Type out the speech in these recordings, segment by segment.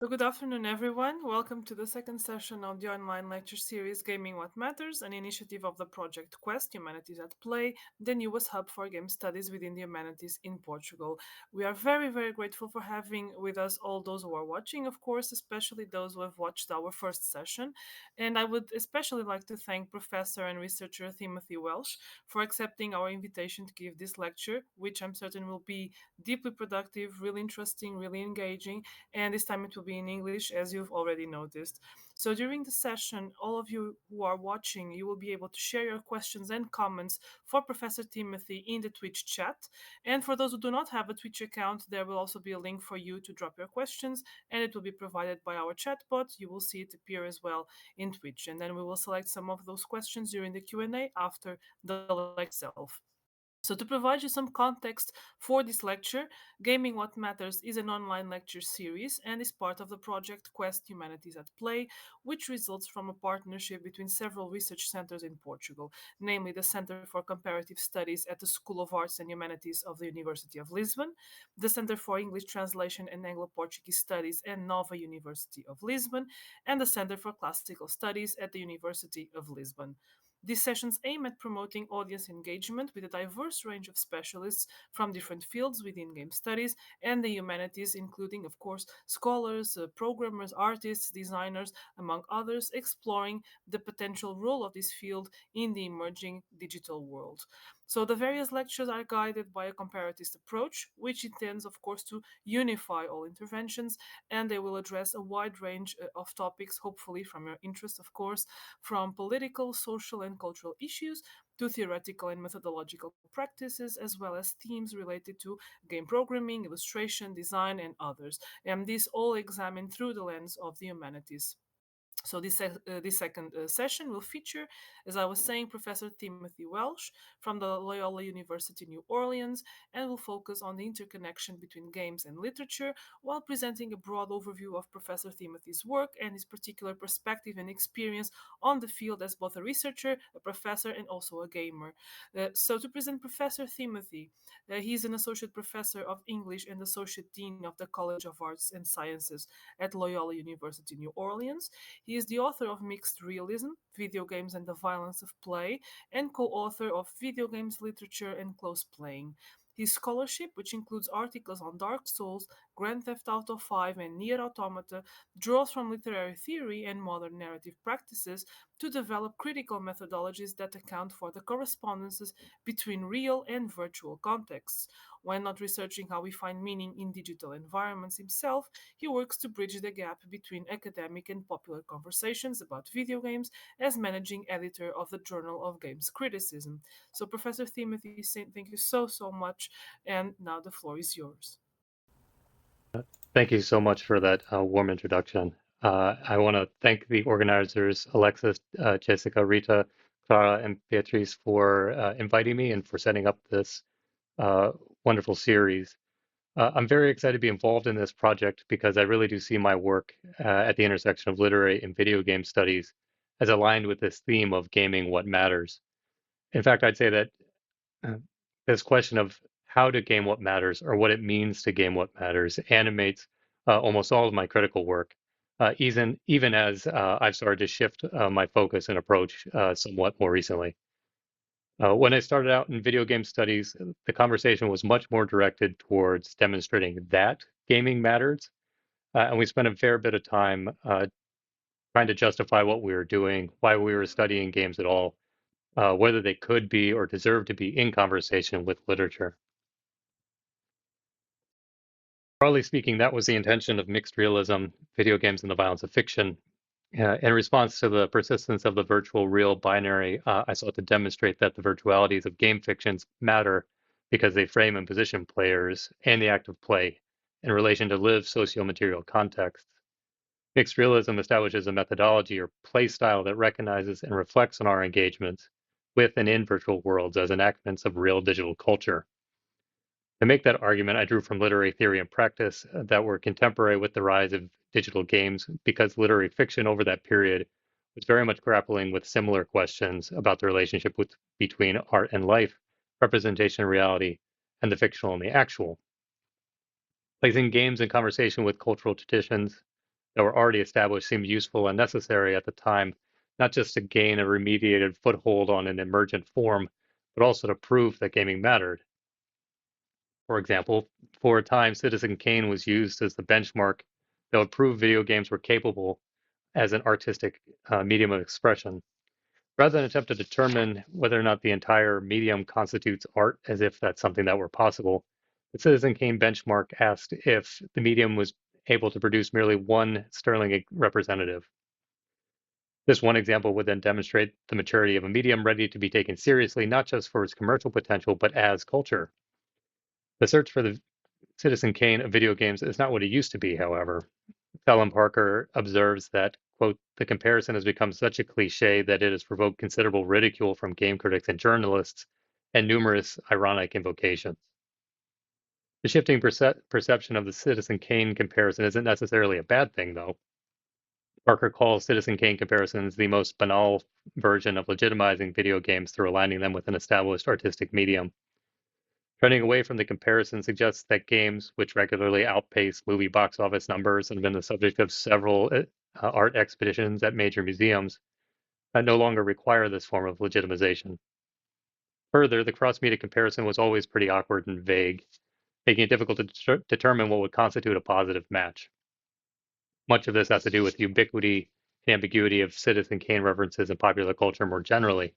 So, good afternoon, everyone. Welcome to the second session of the online lecture series Gaming What Matters, an initiative of the project Quest Humanities at Play, the newest hub for game studies within the humanities in Portugal. We are very, very grateful for having with us all those who are watching, of course, especially those who have watched our first session. And I would especially like to thank Professor and researcher Timothy Welsh for accepting our invitation to give this lecture, which I'm certain will be deeply productive, really interesting, really engaging, and this time it will be in English, as you've already noticed. So during the session, all of you who are watching, you will be able to share your questions and comments for Professor Timothy in the Twitch chat. And for those who do not have a Twitch account, there will also be a link for you to drop your questions, and it will be provided by our chatbot. You will see it appear as well in Twitch, and then we will select some of those questions during the Q&A after the lecture itself. So, to provide you some context for this lecture, Gaming What Matters is an online lecture series and is part of the project Quest Humanities at Play, which results from a partnership between several research centers in Portugal, namely the Center for Comparative Studies at the School of Arts and Humanities of the University of Lisbon, the Center for English Translation and Anglo Portuguese Studies at Nova University of Lisbon, and the Center for Classical Studies at the University of Lisbon. These sessions aim at promoting audience engagement with a diverse range of specialists from different fields within game studies and the humanities, including, of course, scholars, programmers, artists, designers, among others, exploring the potential role of this field in the emerging digital world. So the various lectures are guided by a comparatist approach, which intends, of course, to unify all interventions, and they will address a wide range of topics, hopefully from your interest, of course, from political, social, and cultural issues to theoretical and methodological practices, as well as themes related to game programming, illustration, design, and others. And these all examined through the lens of the humanities. So this second session will feature, as I was saying, Professor Timothy Welsh from the Loyola University New Orleans, and will focus on the interconnection between games and literature, while presenting a broad overview of Professor Timothy's work and his particular perspective and experience on the field as both a researcher, a professor, and also a gamer. So to present Professor Timothy, he is an associate professor of English and associate dean of the College of Arts and Sciences at Loyola University New Orleans. He is the author of Mixed Realism, Videogames and the Violence of Play, and co author of Video Games Literature and Close Playing. His scholarship, which includes articles on Dark Souls, Grand Theft Auto 5, and NieR Automata, draws from literary theory and modern narrative practices to develop critical methodologies that account for the correspondences between real and virtual contexts. When not researching how we find meaning in digital environments himself, he works to bridge the gap between academic and popular conversations about video games as managing editor of the Journal of Games Criticism. So, Professor Timothy, thank you so much. And now the floor is yours. Thank you so much for that warm introduction. I want to thank the organizers, Alexis, Jessica, Rita, Clara, and Beatrice for inviting me and for setting up this uh, wonderful series. I'm very excited to be involved in this project because I really do see my work at the intersection of literary and video game studies as aligned with this theme of gaming what matters. In fact, I'd say that uh, this question of how to game what matters or what it means to game what matters animates almost all of my critical work, even as I've started to shift my focus and approach somewhat more recently. When I started out in video game studies, the conversation was much more directed towards demonstrating that gaming matters. And we spent a fair bit of time trying to justify what we were doing, why we were studying games at all, whether they could be or deserve to be in conversation with literature. Broadly speaking, that was the intention of mixed realism, video games, and the violence of fiction. In response to the persistence of the virtual real binary, I sought to demonstrate that the virtualities of game fictions matter because they frame and position players and the act of play in relation to lived socio-material contexts. Mixed realism establishes a methodology or play style that recognizes and reflects on our engagements with and in virtual worlds as enactments of real digital culture. To make that argument, I drew from literary theory and practice that were contemporary with the rise of digital games because literary fiction over that period was very much grappling with similar questions about the relationship between art and life, representation and reality, and the fictional and the actual. Placing games in conversation with cultural traditions, that were already established seemed useful and necessary at the time, not just to gain a remediated foothold on an emergent form, but also to prove that gaming mattered. For example, for a time, Citizen Kane was used as the benchmark that would prove video games were capable as an artistic medium of expression. Rather than attempt to determine whether or not the entire medium constitutes art, as if that's something that were possible, the Citizen Kane benchmark asked if the medium was able to produce merely one sterling representative. This one example would then demonstrate the maturity of a medium ready to be taken seriously, not just for its commercial potential, but as culture. The search for the Citizen Kane of video games is not what it used to be, however. Fallon Parker observes that, quote, the comparison has become such a cliche that it has provoked considerable ridicule from game critics and journalists and numerous ironic invocations. The shifting perception of the Citizen Kane comparison isn't necessarily a bad thing, though. Parker calls Citizen Kane comparisons the most banal version of legitimizing video games through aligning them with an established artistic medium. Turning away from the comparison suggests that games, which regularly outpace movie box office numbers and have been the subject of several art expeditions at major museums, no longer require this form of legitimization. Further, the cross-media comparison was always pretty awkward and vague, making it difficult to determine what would constitute a positive match. Much of this has to do with the ubiquity and ambiguity of Citizen Kane references in popular culture more generally.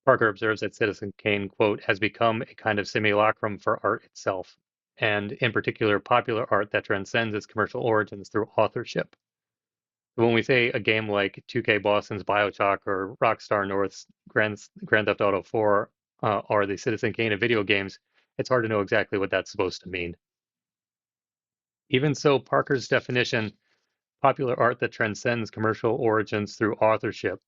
Parker observes that Citizen Kane, quote, has become a kind of simulacrum for art itself, and in particular, popular art that transcends its commercial origins through authorship. So when we say a game like 2K Boston's BioShock or Rockstar North's Grand Theft Auto 4 are the Citizen Kane of video games, it's hard to know exactly what that's supposed to mean. Even so, Parker's definition, popular art that transcends commercial origins through authorship,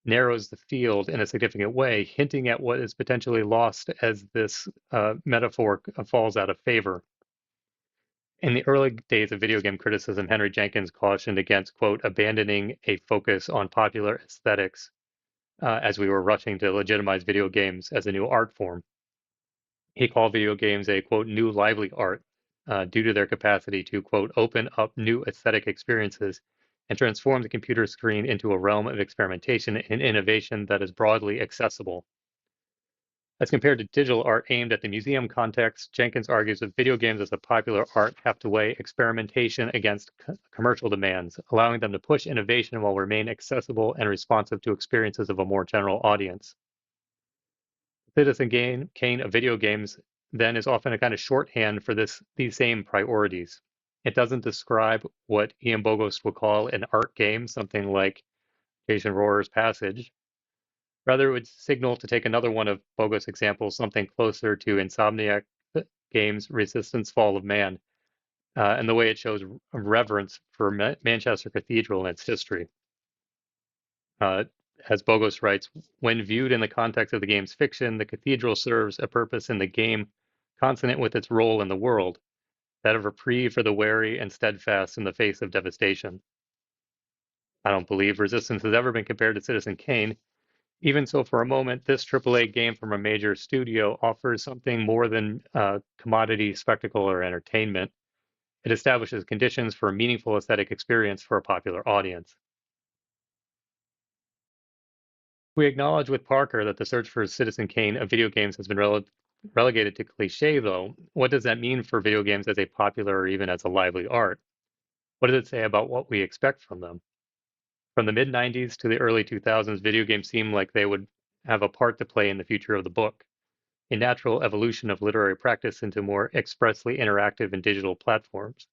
narrows the field in a significant way, hinting at what is potentially lost as this metaphor falls out of favor. In the early days of video game criticism, Henry Jenkins cautioned against, quote, abandoning a focus on popular aesthetics as we were rushing to legitimize video games as a new art form. He called video games a, quote, new lively art due to their capacity to, quote, open up new aesthetic experiences and transform the computer screen into a realm of experimentation and innovation that is broadly accessible. As compared to digital art aimed at the museum context, Jenkins argues that video games as a popular art have to weigh experimentation against commercial demands, allowing them to push innovation while remain accessible and responsive to experiences of a more general audience. Citizen Kane of video games then is often a kind of shorthand for these same priorities. It doesn't describe what Ian Bogost would call an art game, something like Jason Rohrer's Passage. Rather, it would signal, to take another one of Bogost's examples, something closer to Insomniac Games' Resistance Fall of Man, and the way it shows reverence for Manchester Cathedral and its history. As Bogost writes, when viewed in the context of the game's fiction, the cathedral serves a purpose in the game consonant with its role in the world, that of reprieve for the wary and steadfast in the face of devastation. I don't believe Resistance has ever been compared to Citizen Kane. Even so, for a moment, this AAA game from a major studio offers something more than commodity spectacle or entertainment. It establishes conditions for a meaningful aesthetic experience for a popular audience. We acknowledge with Parker that the search for Citizen Kane of video games has been relegated to cliche, though. What does that mean for video games as a popular or even as a lively art? What does it say about what we expect from them? From the mid-90s to the early 2000s, video games seemed like they would have a part to play in the future of the book, a natural evolution of literary practice into more expressly interactive and digital platforms.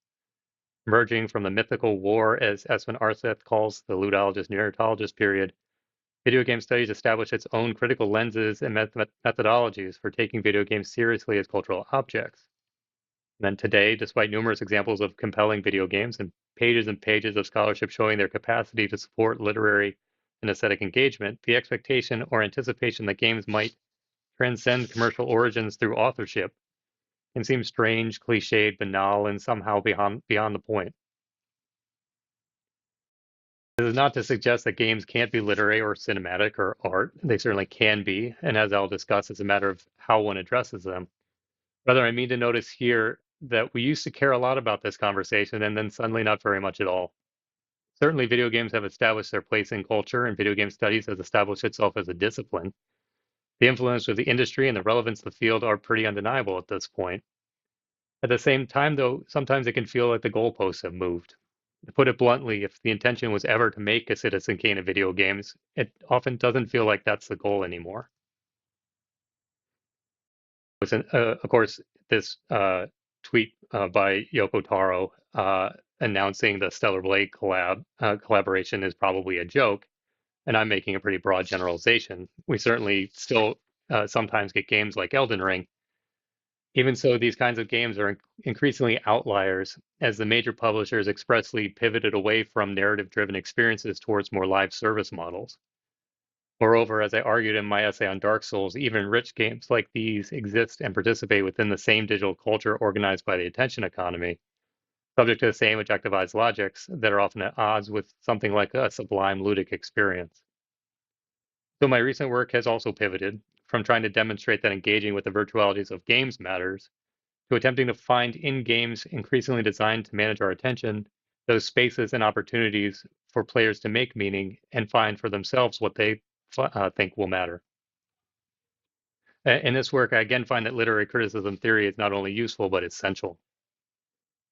Emerging from the mythical war, as Espen Aarseth calls the ludologist-narratologist period, video game studies established its own critical lenses and methodologies for taking video games seriously as cultural objects. And then today, despite numerous examples of compelling video games and pages of scholarship showing their capacity to support literary and aesthetic engagement, the expectation or anticipation that games might transcend commercial origins through authorship can seem strange, cliched, banal, and somehow beyond the point. This is not to suggest that games can't be literary or cinematic or art. They certainly can be, and as I'll discuss, it's a matter of how one addresses them. Rather, I mean to notice here that we used to care a lot about this conversation and then suddenly not very much at all. Certainly, video games have established their place in culture, and video game studies has established itself as a discipline. The influence of the industry and the relevance of the field are pretty undeniable at this point. At the same time, though, sometimes it can feel like the goalposts have moved. To put it bluntly, if the intention was ever to make a Citizen Kane of video games, it often doesn't feel like that's the goal anymore. Of course, this tweet by Yoko Taro announcing the Stellar Blade collaboration is probably a joke, and I'm making a pretty broad generalization. We certainly still sometimes get games like Elden Ring. Even so, these kinds of games are increasingly outliers as the major publishers expressly pivoted away from narrative-driven experiences towards more live service models. Moreover, as I argued in my essay on Dark Souls, even rich games like these exist and participate within the same digital culture organized by the attention economy, subject to the same objectivized logics that are often at odds with something like a sublime ludic experience. So my recent work has also pivoted from trying to demonstrate that engaging with the virtualities of games matters to attempting to find in games increasingly designed to manage our attention those spaces and opportunities for players to make meaning and find for themselves what they think will matter. In this work, I again find that literary criticism theory is not only useful, but essential.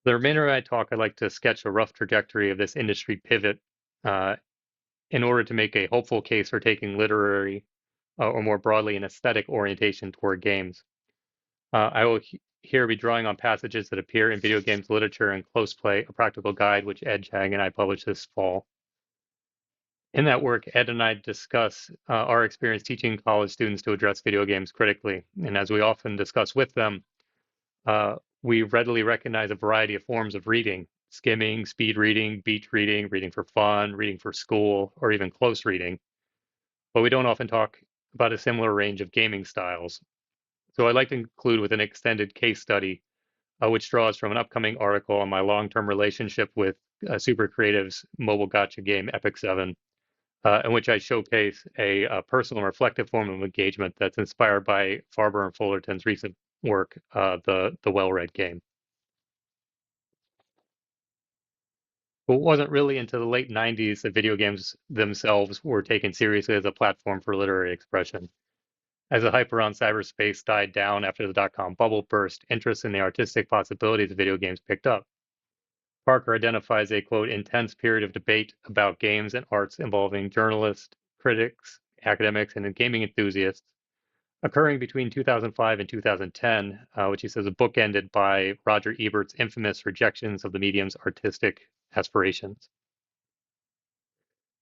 The remainder of my talk, I'd like to sketch a rough trajectory of this industry pivot uh, in order to make a hopeful case for taking literary or more broadly an aesthetic orientation toward games. I will here be drawing on passages that appear in video games literature and Close Play, a practical guide, which Ed Chang and I published this fall. In that work, Ed and I discuss our experience teaching college students to address video games critically. And as we often discuss with them, we readily recognize a variety of forms of reading: skimming, speed reading, beat reading, reading for fun, reading for school, or even close reading. But we don't often talk about a similar range of gaming styles. So I'd like to conclude with an extended case study, which draws from an upcoming article on my long-term relationship with Super Creative's mobile gotcha game, Epic 7, in which I showcase a personal and reflective form of engagement that's inspired by Farber and Fullerton's recent work, the Well-Read Game. But it wasn't really until the late 90s that video games themselves were taken seriously as a platform for literary expression. As the hype around cyberspace died down after the dot-com bubble burst, interest in the artistic possibilities of video games picked up. Parker identifies a, quote, intense period of debate about games and arts involving journalists, critics, academics, and gaming enthusiasts, occurring between 2005 and 2010, which he says is bookended by Roger Ebert's infamous rejections of the medium's artistic aspirations.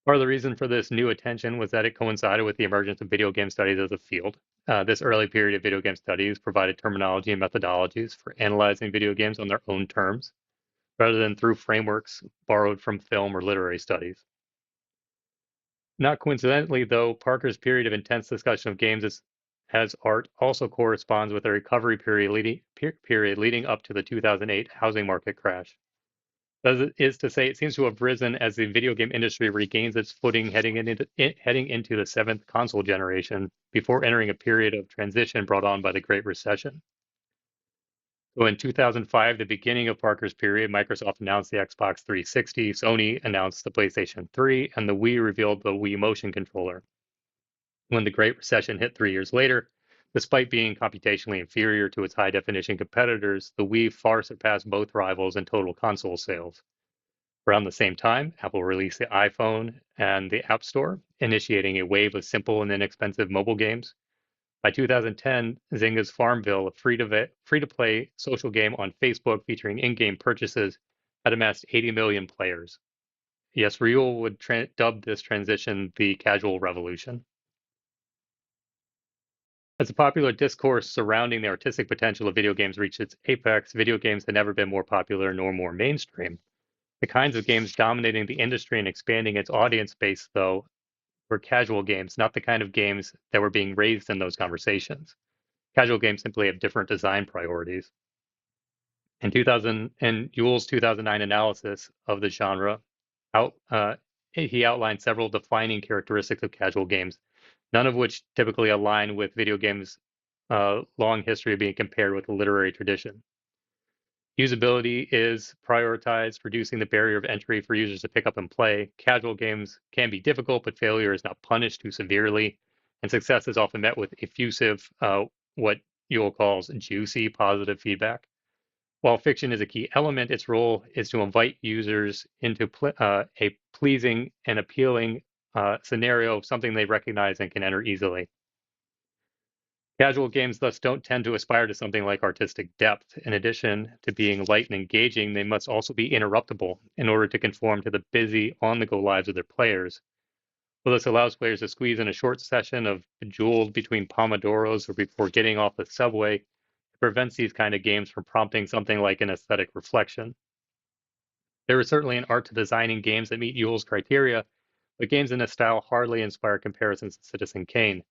Part of the reason for this new attention was that it coincided with the emergence of video game studies as a field. This early period of video game studies provided terminology and methodologies for analyzing video games on their own terms, rather than through frameworks borrowed from film or literary studies. Not coincidentally, though, Parker's period of intense discussion of games as art also corresponds with a recovery period leading up to the 2008 housing market crash. That is to say, it seems to have risen as the video game industry regains its footing heading into the seventh console generation before entering a period of transition brought on by the Great Recession. So in 2005, the beginning of Parker's period, Microsoft announced the Xbox 360, Sony announced the PlayStation 3, and the Wii revealed the Wii Motion Controller. When the Great Recession hit 3 years later, despite being computationally inferior to its high-definition competitors, the Wii far surpassed both rivals in total console sales. Around the same time, Apple released the iPhone and the App Store, initiating a wave of simple and inexpensive mobile games. By 2010, Zynga's Farmville, a free-to-play social game on Facebook featuring in-game purchases, had amassed 80 million players. Yes, Reuel would dub this transition the casual revolution. As the popular discourse surrounding the artistic potential of video games reached its apex, video games had never been more popular nor more mainstream. The kinds of games dominating the industry and expanding its audience base, though, were casual games, not the kind of games that were being raised in those conversations. Casual games simply have different design priorities. In Ewell's 2009 analysis of the genre, he outlined several defining characteristics of casual games, none of which typically align with video games' long history of being compared with the literary tradition. Usability is prioritized, reducing the barrier of entry for users to pick up and play. Casual games can be difficult, but failure is not punished too severely, and success is often met with effusive, what Yule calls juicy positive feedback. While fiction is a key element, its role is to invite users into a pleasing and appealing scenario of something they recognize and can enter easily. Casual games thus don't tend to aspire to something like artistic depth. In addition to being light and engaging, they must also be interruptible in order to conform to the busy, on-the-go lives of their players. Well, this allows players to squeeze in a short session of Bejeweled between Pomodoros or before getting off the subway. It prevents these kind of games from prompting something like an aesthetic reflection. There is certainly an art to designing games that meet Yule's criteria, but games in this style hardly inspire comparisons to Citizen Kane.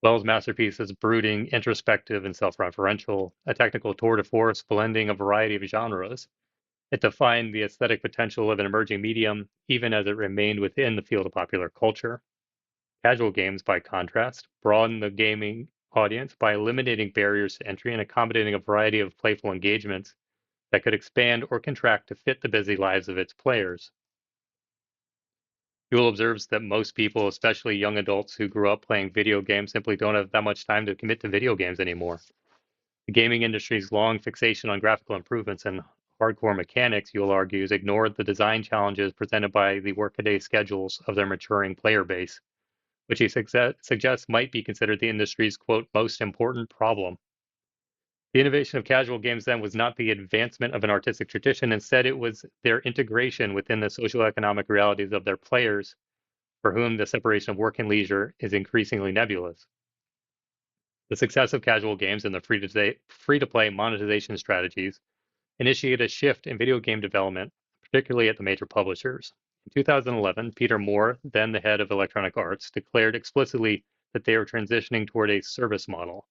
Wells' masterpiece is brooding, introspective, and self-referential, a technical tour de force blending a variety of genres. It defined the aesthetic potential of an emerging medium, even as it remained within the field of popular culture. Casual games, by contrast, broaden the gaming audience by eliminating barriers to entry and accommodating a variety of playful engagements that could expand or contract to fit the busy lives of its players. Yule observes that most people, especially young adults who grew up playing video games, simply don't have that much time to commit to video games anymore. The gaming industry's long fixation on graphical improvements and hardcore mechanics, Yule argues, ignored the design challenges presented by the workaday schedules of their maturing player base, which he suggests might be considered the industry's, quote, most important problem. The innovation of casual games then was not the advancement of an artistic tradition. Instead, it was their integration within the socioeconomic realities of their players, for whom the separation of work and leisure is increasingly nebulous. The success of casual games and the free-to-play monetization strategies initiated a shift in video game development, particularly at the major publishers. In 2011, Peter Moore, then the head of Electronic Arts, declared explicitly that they were transitioning toward a service model.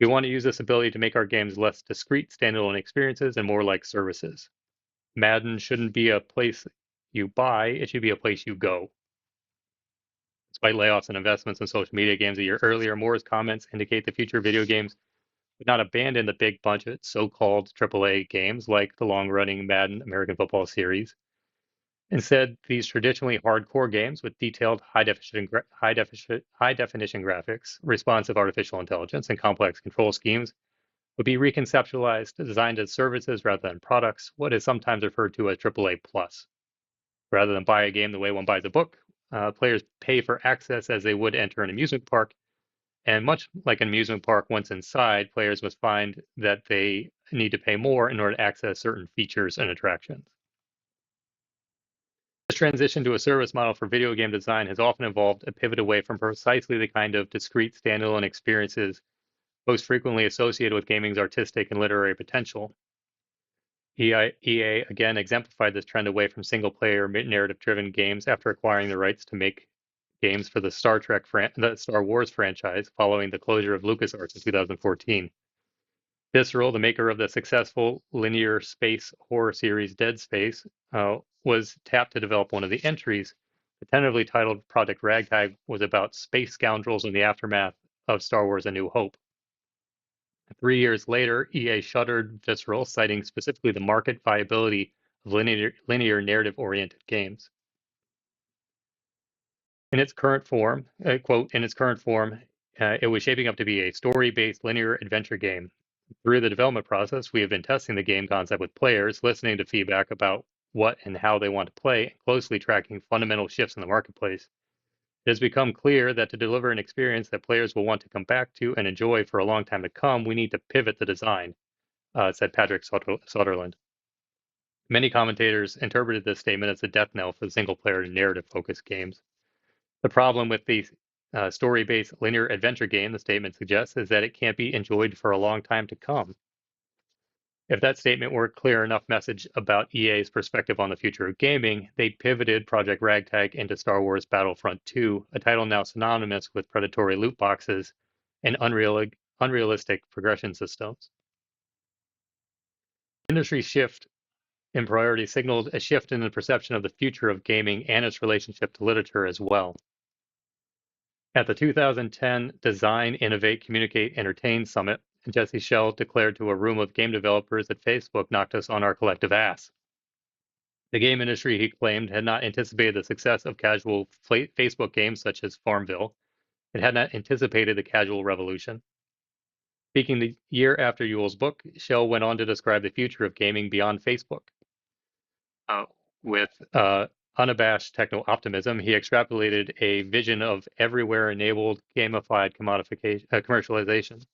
We want to use this ability to make our games less discrete, standalone experiences and more like services. Madden shouldn't be a place you buy, it should be a place you go. Despite layoffs and investments in social media games a year earlier, Moore's comments indicate the future of video games would not abandon the big budget, so-called AAA games like the long-running Madden American Football Series. Instead, these traditionally hardcore games with detailed high-definition graphics, responsive artificial intelligence, and complex control schemes would be reconceptualized, designed as services rather than products, what is sometimes referred to as AAA plus. Rather than buy a game the way one buys a book, players pay for access as they would enter an amusement park. And much like an amusement park, once inside, players must find that they need to pay more in order to access certain features and attractions. This transition to a service model for video game design has often involved a pivot away from precisely the kind of discrete standalone experiences most frequently associated with gaming's artistic and literary potential. EA again exemplified this trend away from single-player narrative-driven games after acquiring the rights to make games for the Star Wars franchise following the closure of LucasArts in 2014. Visceral, the maker of the successful linear space horror series Dead Space, was tapped to develop one of the entries. The tentatively titled Project Ragtag was about space scoundrels in the aftermath of Star Wars: A New Hope. 3 years later, EA shuttered Visceral, citing specifically the market viability of linear narrative-oriented games. In its current form, quote, in its current form, it was shaping up to be a story-based linear adventure game. Through the development process, we have been testing the game concept with players, listening to feedback about what and how they want to play, and closely tracking fundamental shifts in the marketplace. It has become clear that to deliver an experience that players will want to come back to and enjoy for a long time to come, we need to pivot the design, said Patrick Sutherland. Many commentators interpreted this statement as a death knell for the single-player narrative-focused games. The problem with the story-based linear adventure game, the statement suggests, is that it can't be enjoyed for a long time to come. If that statement were a clear enough message about EA's perspective on the future of gaming, they'd pivoted Project Ragtag into Star Wars Battlefront 2, a title now synonymous with predatory loot boxes and unrealistic progression systems. The industry shift in priority signaled a shift in the perception of the future of gaming and its relationship to literature as well. At the 2010 Design, Innovate, Communicate, Entertain Summit Jesse Schell declared to a room of game developers that Facebook knocked us on our collective ass. The game industry, he claimed, had not anticipated the success of casual Facebook games such as Farmville. It had not anticipated the casual revolution. Speaking the year after Ewell's book, Schell went on to describe the future of gaming beyond Facebook. With unabashed techno-optimism, he extrapolated a vision of everywhere-enabled gamified commercialization.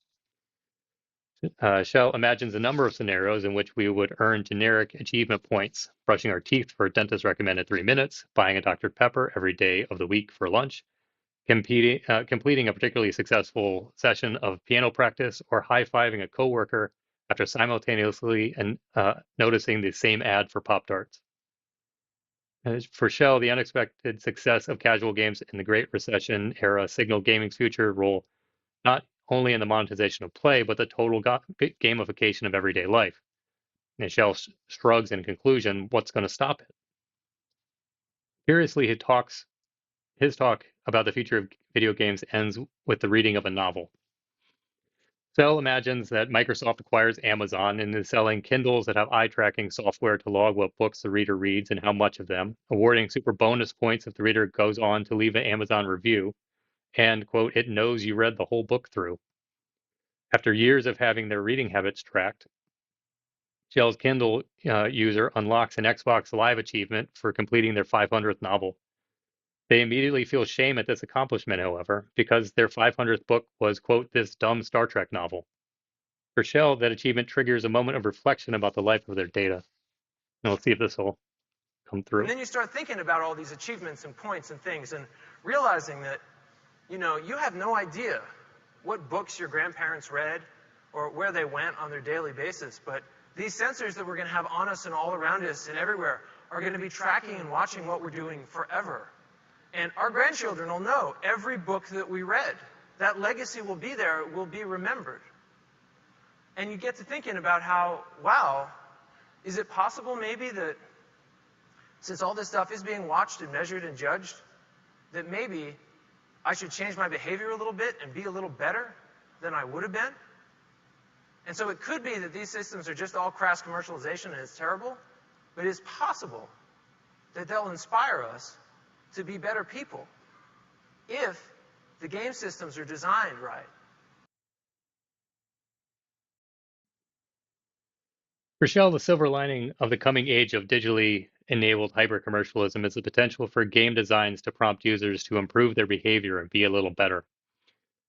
Schell imagines a number of scenarios in which we would earn generic achievement points, brushing our teeth for dentist-recommended 3 minutes, buying a Dr. Pepper every day of the week for lunch, completing a particularly successful session of piano practice, or high-fiving a coworker after simultaneously noticing the same ad for Pop-Tarts. For Schell, the unexpected success of casual games in the Great Recession era signaled gaming's future role not only in the monetization of play, but the total gamification of everyday life. And Schell shrugs in conclusion, what's going to stop it? Curiously, his talk about the future of video games ends with the reading of a novel. Schell imagines that Microsoft acquires Amazon and is selling Kindles that have eye tracking software to log what books the reader reads and how much of them, awarding super bonus points if the reader goes on to leave an Amazon review, and, quote, it knows you read the whole book through. After years of having their reading habits tracked, Schell's Kindle user unlocks an Xbox Live achievement for completing their 500th novel. They immediately feel shame at this accomplishment, however, because their 500th book was, quote, this dumb Star Trek novel. For Schell, that achievement triggers a moment of reflection about the life of their data. And let's see if this will come through. And then you start thinking about all these achievements and points and things and realizing that, you have no idea what books your grandparents read or where they went on their daily basis. But these sensors that we're going to have on us and all around us and everywhere are going to be tracking and watching what we're doing forever. And our grandchildren will know every book that we read. That legacy will be there, it will be remembered. And you get to thinking about how, wow, is it possible maybe that since all this stuff is being watched and measured and judged, that maybe I should change my behavior a little bit and be a little better than I would have been? And so it could be that these systems are just all crass commercialization and it's terrible, but it's possible that they'll inspire us to be better people if the game systems are designed right. For Schell, the silver lining of the coming age of digitally enabled hyper-commercialism is the potential for game designs to prompt users to improve their behavior and be a little better.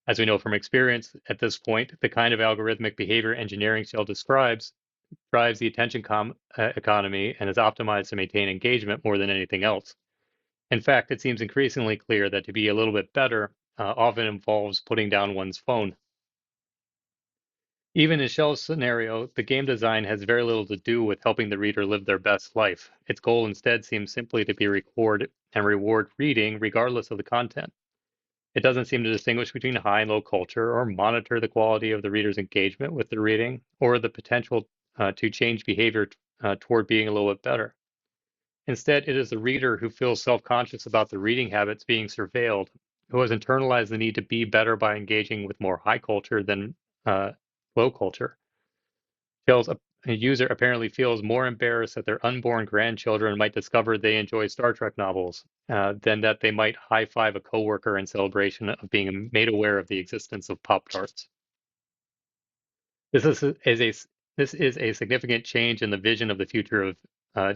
As we know from experience at this point, the kind of algorithmic behavior engineering Schell describes drives the attention economy and is optimized to maintain engagement more than anything else. In fact, it seems increasingly clear that to be a little bit better often involves putting down one's phone. Even in Schell's scenario, the game design has very little to do with helping the reader live their best life. Its goal instead seems simply to be record and reward reading regardless of the content. It doesn't seem to distinguish between high and low culture or monitor the quality of the reader's engagement with the reading or the potential to change behavior toward being a little bit better. Instead, it is the reader who feels self-conscious about the reading habits being surveilled, who has internalized the need to be better by engaging with more high culture than low culture. A user apparently feels more embarrassed that their unborn grandchildren might discover they enjoy Star Trek novels than that they might high-five a coworker in celebration of being made aware of the existence of Pop-Tarts. This is a significant change in the vision of the future of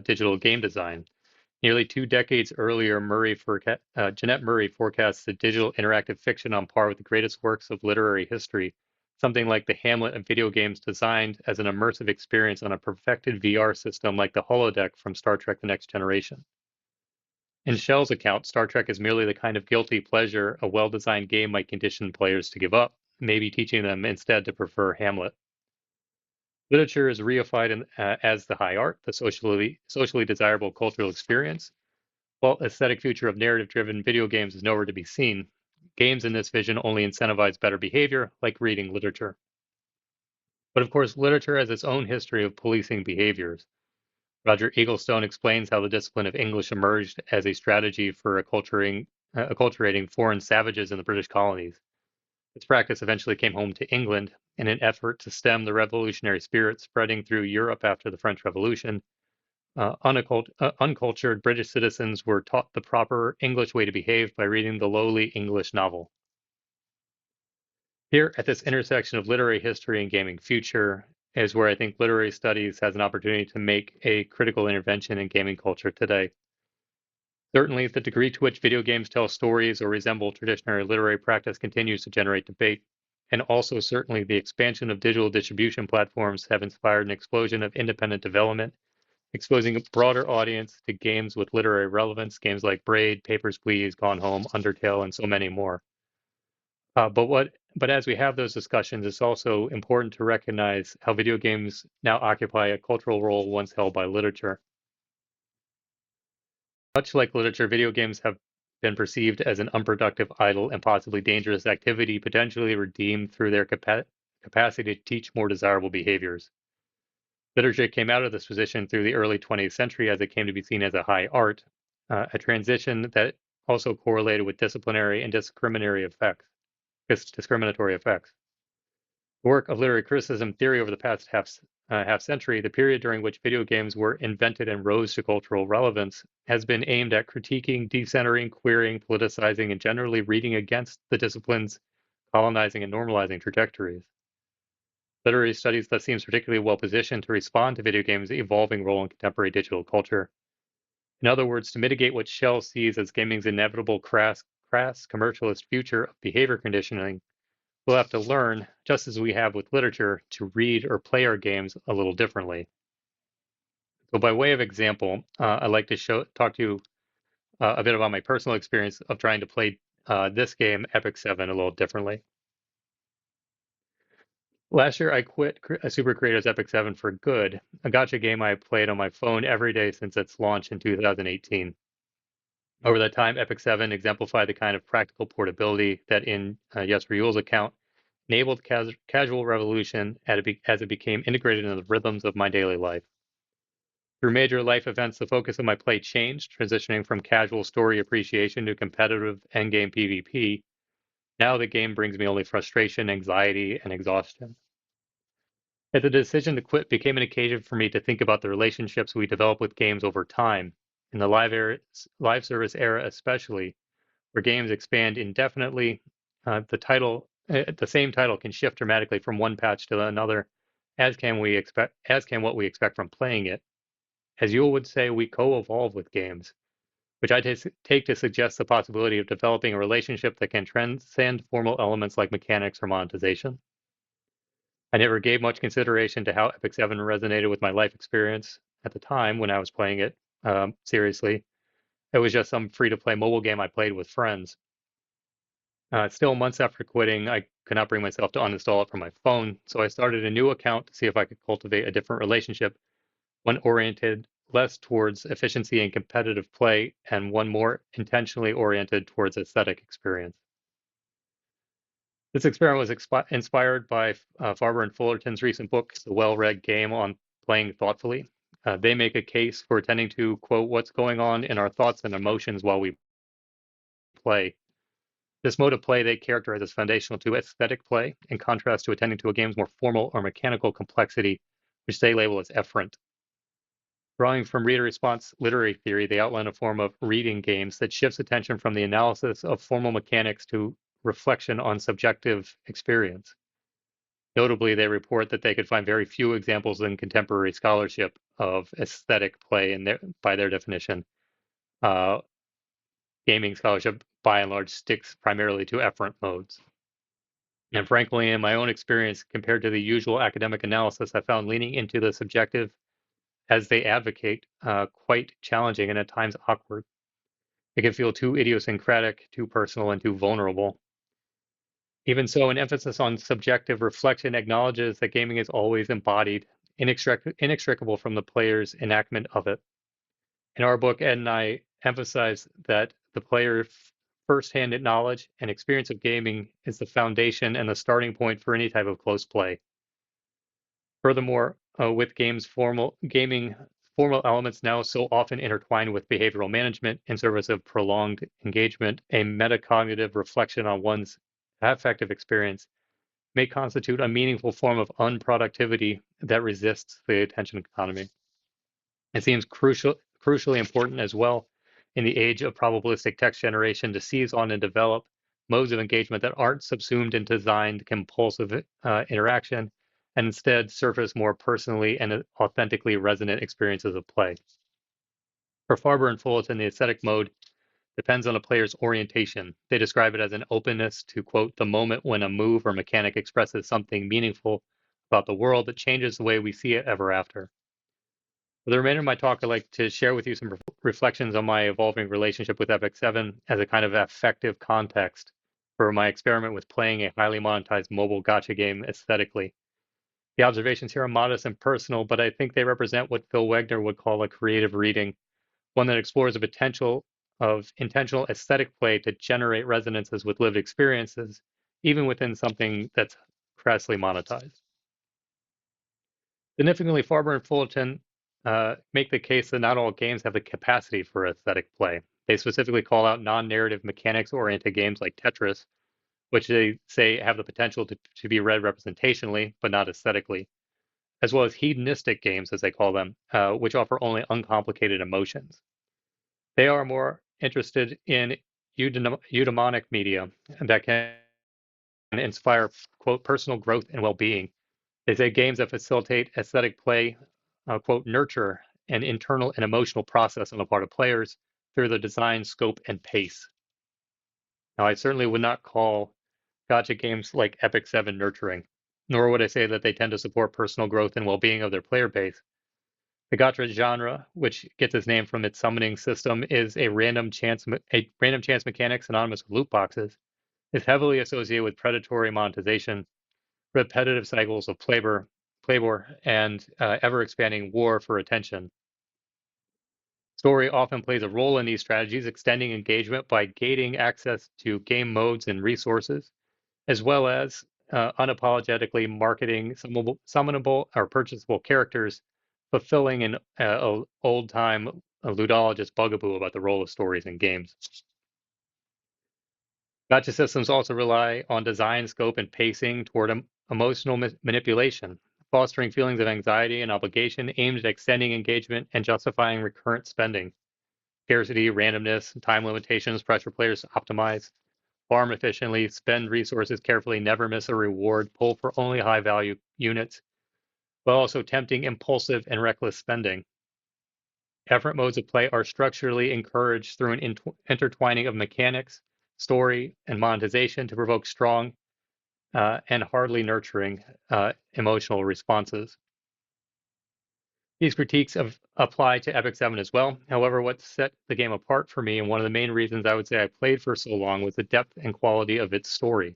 digital game design. Nearly 2 decades earlier, Jeanette Murray forecasts the digital interactive fiction on par with the greatest works of literary history, something like the Hamlet of video games designed as an immersive experience on a perfected VR system like the holodeck from Star Trek The Next Generation. In Schell's account, Star Trek is merely the kind of guilty pleasure a well-designed game might condition players to give up, maybe teaching them instead to prefer Hamlet. Literature is reified as the high art, the socially desirable cultural experience. While aesthetic future of narrative-driven video games is nowhere to be seen, games in this vision only incentivize better behavior, like reading literature. But of course, literature has its own history of policing behaviors. Roger Eaglestone explains how the discipline of English emerged as a strategy for acculturating foreign savages in the British colonies. Its practice eventually came home to England, in an effort to stem the revolutionary spirit spreading through Europe after the French Revolution, uncultured British citizens were taught the proper English way to behave by reading the lowly English novel. Here, at this intersection of literary history and gaming future, is where I think literary studies has an opportunity to make a critical intervention in gaming culture today. Certainly, the degree to which video games tell stories or resemble traditional literary practice continues to generate debate. And also, certainly, the expansion of digital distribution platforms have inspired an explosion of independent development, exposing a broader audience to games with literary relevance, games like Braid, Papers, Please, Gone Home, Undertale, and so many more. But as we have those discussions, it's also important to recognize how video games now occupy a cultural role once held by literature. Much like literature, video games have been perceived as an unproductive, idle, and possibly dangerous activity, potentially redeemed through their capacity to teach more desirable behaviors. Literature came out of this position through the early 20th century as it came to be seen as a high art, a transition that also correlated with disciplinary and discriminatory effects. The work of literary criticism theory over the past half century, the period during which video games were invented and rose to cultural relevance, has been aimed at critiquing, decentering, queering, politicizing, and generally reading against the discipline's colonizing and normalizing trajectories. Literary studies thus seems particularly well positioned to respond to video games' evolving role in contemporary digital culture. In other words, to mitigate what Shell sees as gaming's inevitable crass commercialist future of behavior conditioning, we'll have to learn, just as we have with literature, to read or play our games a little differently. So by way of example, I'd like to talk to you a bit about my personal experience of trying to play this game, Epic 7, a little differently. Last year, I quit Super Creators Epic 7 for good, a gacha game I played on my phone every day since its launch in 2018. Over that time, Epic 7 exemplified the kind of practical portability that, in Jesper Juul's account, enabled casual revolution as it became integrated into the rhythms of my daily life. Through major life events, the focus of my play changed, transitioning from casual story appreciation to competitive endgame PvP. Now the game brings me only frustration, anxiety, and exhaustion. Yet the decision to quit became an occasion for me to think about the relationships we develop with games over time, in the live service era especially, where games expand indefinitely. The same title can shift dramatically from one patch to another, as can what we expect from playing it. As Juul would say, we co-evolve with games, which I take to suggest the possibility of developing a relationship that can transcend formal elements like mechanics or monetization. I never gave much consideration to how Epic 7 resonated with my life experience at the time when I was playing it seriously. It was just some free-to-play mobile game I played with friends. Still, months after quitting, I could not bring myself to uninstall it from my phone, so I started a new account to see if I could cultivate a different relationship, one oriented less towards efficiency and competitive play, and one more intentionally oriented towards aesthetic experience. This experiment was inspired by Farber and Fullerton's recent book, The Well-Read Game on Playing Thoughtfully. They make a case for attending to, quote, what's going on in our thoughts and emotions while we play. This mode of play they characterize as foundational to aesthetic play, in contrast to attending to a game's more formal or mechanical complexity, which they label as efferent. Drawing from reader response literary theory, they outline a form of reading games that shifts attention from the analysis of formal mechanics to reflection on subjective experience. Notably, they report that they could find very few examples in contemporary scholarship of aesthetic play, by their definition. Gaming scholarship, by and large, sticks primarily to efferent modes. And frankly, in my own experience, compared to the usual academic analysis, I found leaning into the subjective, as they advocate, quite challenging and at times awkward. It can feel too idiosyncratic, too personal, and too vulnerable. Even so, an emphasis on subjective reflection acknowledges that gaming is always embodied, inextricable from the player's enactment of it. In our book, Ed and I emphasize that the player's first-hand knowledge and experience of gaming is the foundation and the starting point for any type of close play. Furthermore, with gaming formal elements now so often intertwined with behavioral management in service of prolonged engagement, a metacognitive reflection on one's affective experience may constitute a meaningful form of unproductivity that resists the attention economy. It seems crucially important as well in the age of probabilistic text generation to seize on and develop modes of engagement that aren't subsumed into designed compulsive interaction and instead surface more personally and authentically resonant experiences of play. For Farber and Fullerton, the aesthetic mode depends on a player's orientation. They describe it as an openness to, quote, the moment when a move or mechanic expresses something meaningful about the world that changes the way we see it ever after. For the remainder of my talk, I'd like to share with you some reflections on my evolving relationship with Epic 7 as a kind of affective context for my experiment with playing a highly monetized mobile gacha game aesthetically. The observations here are modest and personal, but I think they represent what Phil Wegner would call a creative reading, one that explores the potential of intentional aesthetic play to generate resonances with lived experiences, even within something that's crassly monetized. Significantly, Farber and Fullerton make the case that not all games have the capacity for aesthetic play. They specifically call out non-narrative mechanics-oriented games like Tetris, which they say have the potential to be read representationally, but not aesthetically, as well as hedonistic games, as they call them, which offer only uncomplicated emotions. They are more interested in eudaimonic media that can inspire, quote, personal growth and well-being. They say games that facilitate aesthetic play, quote, nurture an internal and emotional process on the part of players through the design, scope, and pace. Now, I certainly would not call gacha games like Epic 7 nurturing, nor would I say that they tend to support personal growth and well-being of their player base. The gacha genre, which gets its name from its summoning system, is a random chance mechanic synonymous with loot boxes, is heavily associated with predatory monetization, repetitive cycles of playbour, and ever-expanding war for attention. Story often plays a role in these strategies, extending engagement by gating access to game modes and resources, as well as unapologetically marketing summonable or purchasable characters, fulfilling an old-time ludologist bugaboo about the role of stories in games. Gacha systems also rely on design, scope, and pacing toward emotional manipulation, fostering feelings of anxiety and obligation aimed at extending engagement and justifying recurrent spending. Scarcity, randomness, time limitations pressure players to optimize, farm efficiently, spend resources carefully, never miss a reward, pull for only high-value units, while also tempting impulsive and reckless spending. Different modes of play are structurally encouraged through an intertwining of mechanics, story, and monetization to provoke strong and hardly nurturing emotional responses. These critiques apply to Epic 7 as well. However, what set the game apart for me, and one of the main reasons I would say I played for so long, was the depth and quality of its story.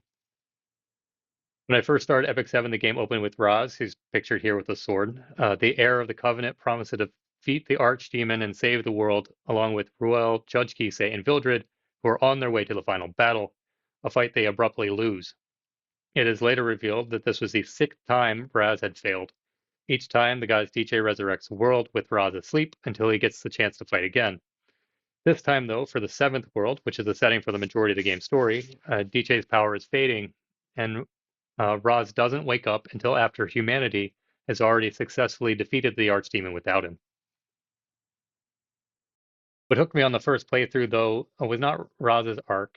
When I first started Epic 7, the game opened with Raz, who's pictured here with a sword. The heir of the Covenant promised to defeat the Archdemon and save the world, along with Ruel, Judge Kisei, and Vildred, who are on their way to the final battle, a fight they abruptly lose. It is later revealed that this was the 6th time Raz had failed. Each time, the god's DJ resurrects the world with Raz asleep until he gets the chance to fight again. This time, though, for the 7th world, which is the setting for the majority of the game's story, DJ's power is fading, and Raz doesn't wake up until after humanity has already successfully defeated the Archdemon without him. What hooked me on the first playthrough, though, was not Raz's arc,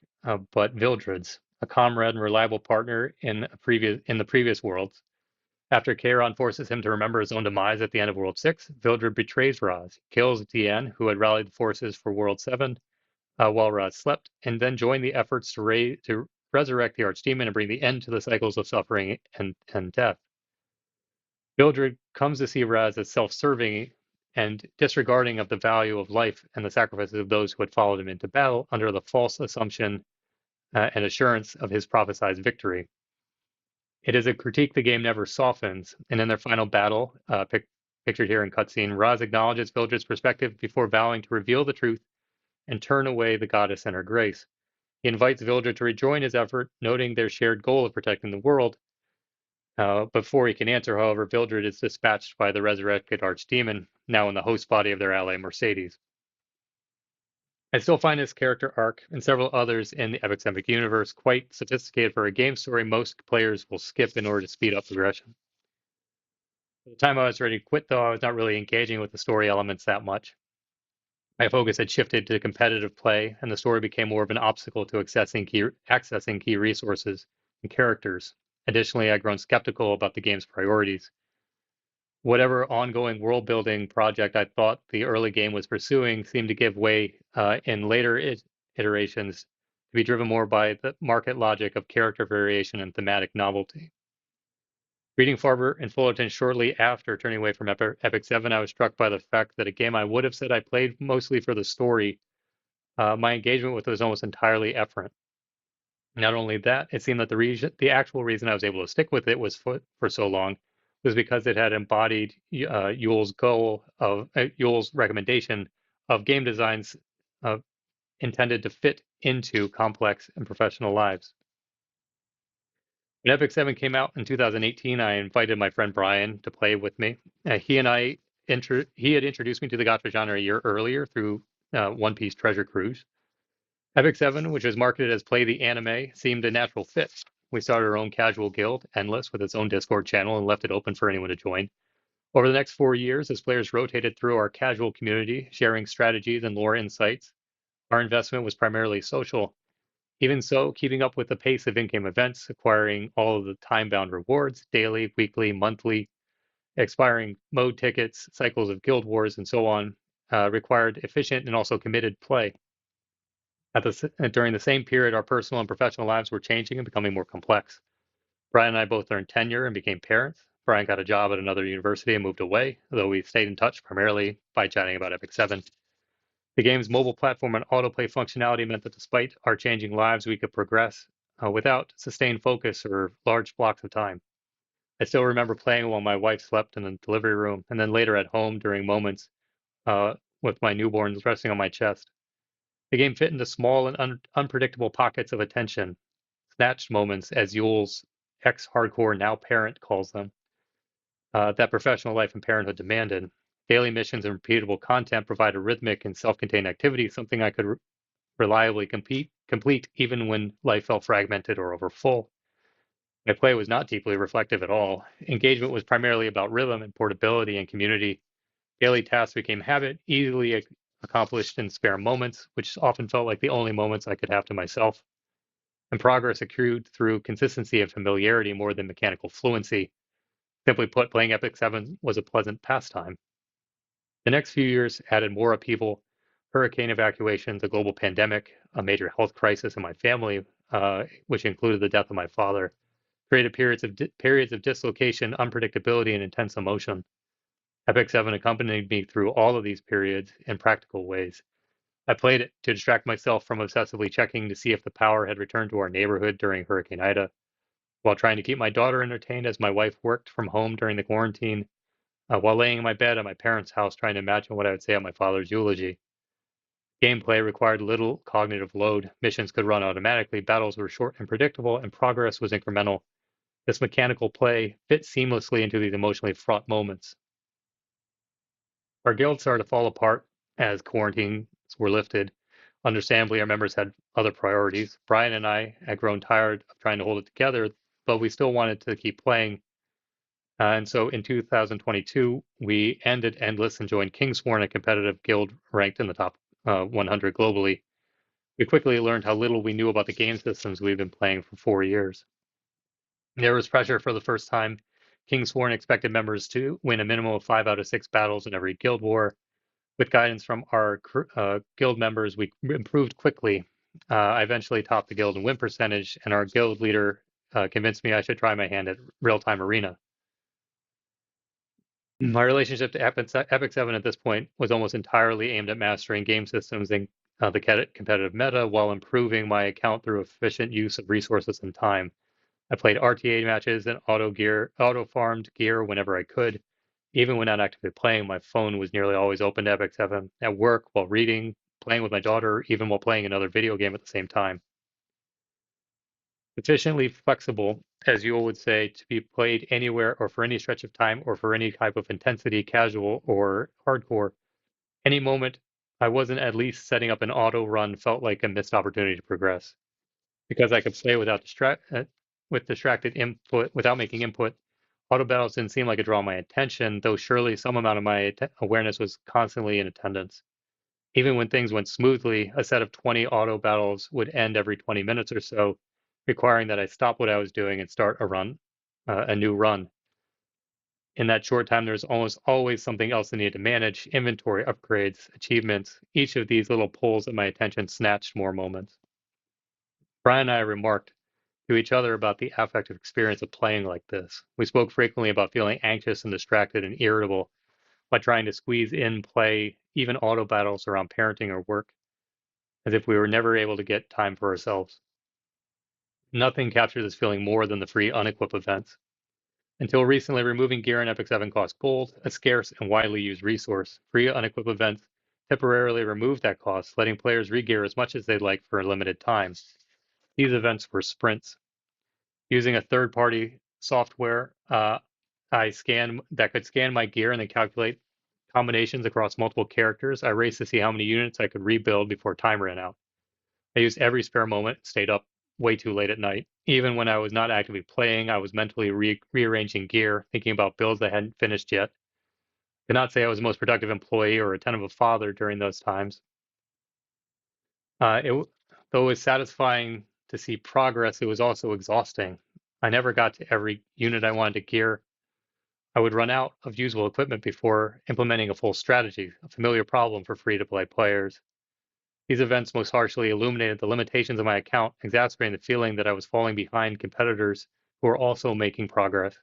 but Vildred's, a comrade and reliable partner in the previous worlds. After Charon forces him to remember his own demise at the end of World 6, Vildred betrays Raz, kills Diane, who had rallied the forces for World 7 while Raz slept, and then joined the efforts to resurrect the Archdemon and bring the end to the cycles of suffering and death. Vildred comes to see Raz as self-serving and disregarding of the value of life and the sacrifices of those who had followed him into battle under the false assumption and assurance of his prophesied victory. It is a critique the game never softens, and in their final battle, pictured here in cutscene, Raz acknowledges Vildred's perspective before vowing to reveal the truth and turn away the goddess and her grace. He invites Vildred to rejoin his effort, noting their shared goal of protecting the world. Before he can answer, however, Vildred is dispatched by the resurrected Archdemon, now in the host body of their ally Mercedes. I still find this character arc and several others in the Epic 7 universe quite sophisticated for a game story most players will skip in order to speed up progression. By the time I was ready to quit, though, I was not really engaging with the story elements that much. My focus had shifted to competitive play, and the story became more of an obstacle to accessing key resources and characters. Additionally, I'd grown skeptical about the game's priorities. Whatever ongoing world building project I thought the early game was pursuing seemed to give way in later iterations to be driven more by the market logic of character variation and thematic novelty. Reading Farber and Fullerton shortly after turning away from Epic 7, I was struck by the fact that a game I would have said I played mostly for the story, my engagement with it was almost entirely efferent. Not only that, it seemed that the actual reason I was able to stick with it was for so long was because it had embodied Yule's recommendation of game designs uh, intended to fit into complex and professional lives. When Epic 7 came out in 2018, I invited my friend Brian to play with me. He had introduced me to the gacha genre a year earlier through One Piece Treasure Cruise. Epic 7, which was marketed as Play the Anime, seemed a natural fit. We started our own casual guild, Endless, with its own Discord channel and left it open for anyone to join. Over the next 4 years, as players rotated through our casual community, sharing strategies and lore insights, our investment was primarily social. Even so, keeping up with the pace of in-game events, acquiring all of the time-bound rewards, daily, weekly, monthly, expiring mode tickets, cycles of guild wars, and so on, required efficient and also committed play. During the same period, our personal and professional lives were changing and becoming more complex. Brian and I both earned tenure and became parents. Brian got a job at another university and moved away, though we stayed in touch primarily by chatting about Epic 7. The game's mobile platform and autoplay functionality meant that despite our changing lives, we could progress without sustained focus or large blocks of time. I still remember playing while my wife slept in the delivery room, and then later at home during moments with my newborns resting on my chest. The game fit into small and unpredictable pockets of attention, snatched moments, as Yule's ex-hardcore now parent calls them, that professional life and parenthood demanded. Daily missions and repeatable content provide a rhythmic and self-contained activity, something I could reliably complete even when life felt fragmented or overfull. My play was not deeply reflective at all. Engagement was primarily about rhythm and portability and community. Daily tasks became habit, easily accomplished in spare moments, which often felt like the only moments I could have to myself. And progress accrued through consistency and familiarity more than mechanical fluency. Simply put, playing Epic 7 was a pleasant pastime. The next few years added more upheaval, hurricane evacuations, a global pandemic, a major health crisis in my family, which included the death of my father, created periods of dislocation, unpredictability, and intense emotion. Epic 7 accompanied me through all of these periods in practical ways. I played it to distract myself from obsessively checking to see if the power had returned to our neighborhood during Hurricane Ida, while trying to keep my daughter entertained as my wife worked from home during the quarantine, while laying in my bed at my parents' house trying to imagine what I would say at my father's eulogy. Gameplay required little cognitive load, missions could run automatically, battles were short and predictable, and progress was incremental. This mechanical play fit seamlessly into these emotionally fraught moments. Our guild started to fall apart as quarantines were lifted. Understandably, our members had other priorities. Brian and I had grown tired of trying to hold it together, but we still wanted to keep playing. And so in 2022, we ended Endless and joined Kingsworn, a competitive guild ranked in the top 100 globally. We quickly learned how little we knew about the game systems we've been playing for 4 years. There was pressure for the first time. Kingsworn expected members to win a minimum of 5 out of 6 battles in every guild war. With guidance from our guild members, we improved quickly. I eventually topped the guild in win percentage, and our guild leader convinced me I should try my hand at real-time arena. My relationship to Epic 7 at this point was almost entirely aimed at mastering game systems and the competitive meta while improving my account through efficient use of resources and time. I played RTA matches and auto-farmed gear whenever I could. Even when not actively playing, my phone was nearly always open to Epic 7, at work, while reading, playing with my daughter, even while playing another video game at the same time. Sufficiently flexible, as you would say, to be played anywhere or for any stretch of time or for any type of intensity, casual or hardcore. Any moment I wasn't at least setting up an auto run felt like a missed opportunity to progress. Because I could play with distracted input without making input, auto battles didn't seem like it draw my attention, though surely some amount of my awareness was constantly in attendance. Even when things went smoothly, a set of 20 auto battles would end every 20 minutes or so, requiring that I stop what I was doing and start a new run. In that short time, there was almost always something else I needed to manage: inventory, upgrades, achievements. Each of these little pulls at my attention snatched more moments. Brian and I remarked to each other about the affective experience of playing like this. We spoke frequently about feeling anxious and distracted and irritable by trying to squeeze in play, even auto battles around parenting or work, as if we were never able to get time for ourselves. Nothing captured this feeling more than the free unequip events. Until recently, removing gear in Epic 7 cost gold, a scarce and widely used resource. Free unequip events temporarily removed that cost, letting players regear as much as they'd like for a limited time. These events were sprints. Using a third-party software that could scan my gear and then calculate combinations across multiple characters, I raced to see how many units I could rebuild before time ran out. I used every spare moment, stayed up way too late at night. Even when I was not actively playing, I was mentally rearranging gear, thinking about builds I hadn't finished yet. I could not say I was the most productive employee or attentive father during those times. Though it was satisfying to see progress, it was also exhausting. I never got to every unit I wanted to gear. I would run out of usable equipment before implementing a full strategy, a familiar problem for free-to-play players. These events most harshly illuminated the limitations of my account, exacerbating the feeling that I was falling behind competitors who were also making progress.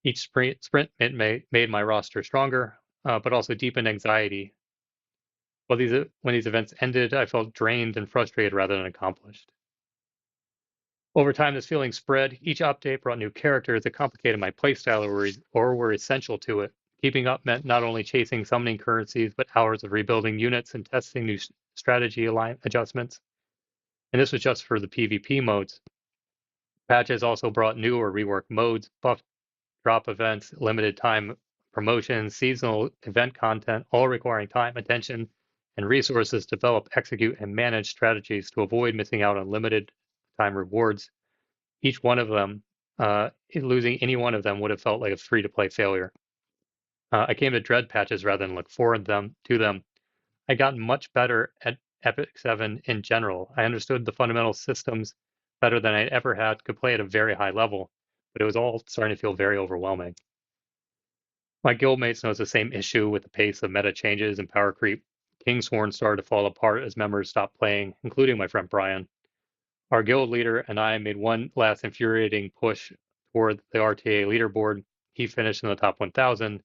Each sprint made my roster stronger, but also deepened anxiety. When these events ended, I felt drained and frustrated rather than accomplished. Over time, this feeling spread. Each update brought new characters that complicated my playstyle or were essential to it. Keeping up meant not only chasing summoning currencies, but hours of rebuilding units and testing new strategy adjustments. And this was just for the PvP modes. Patches also brought new or reworked modes, buff drop events, limited time promotions, seasonal event content, all requiring time, attention, and resources to develop, execute, and manage strategies to avoid missing out on limited time rewards. Each one of them, losing any one of them would have felt like a free-to-play failure. I came to dread patches rather than look forward to them. I got much better at Epic 7 in general. I understood the fundamental systems better than I'd ever had, could play at a very high level, but it was all starting to feel very overwhelming. My guildmates noticed the same issue with the pace of meta changes and power creep. Kingsworn started to fall apart as members stopped playing, including my friend Brian. Our guild leader and I made one last infuriating push toward the RTA leaderboard. He finished in the top 1,000.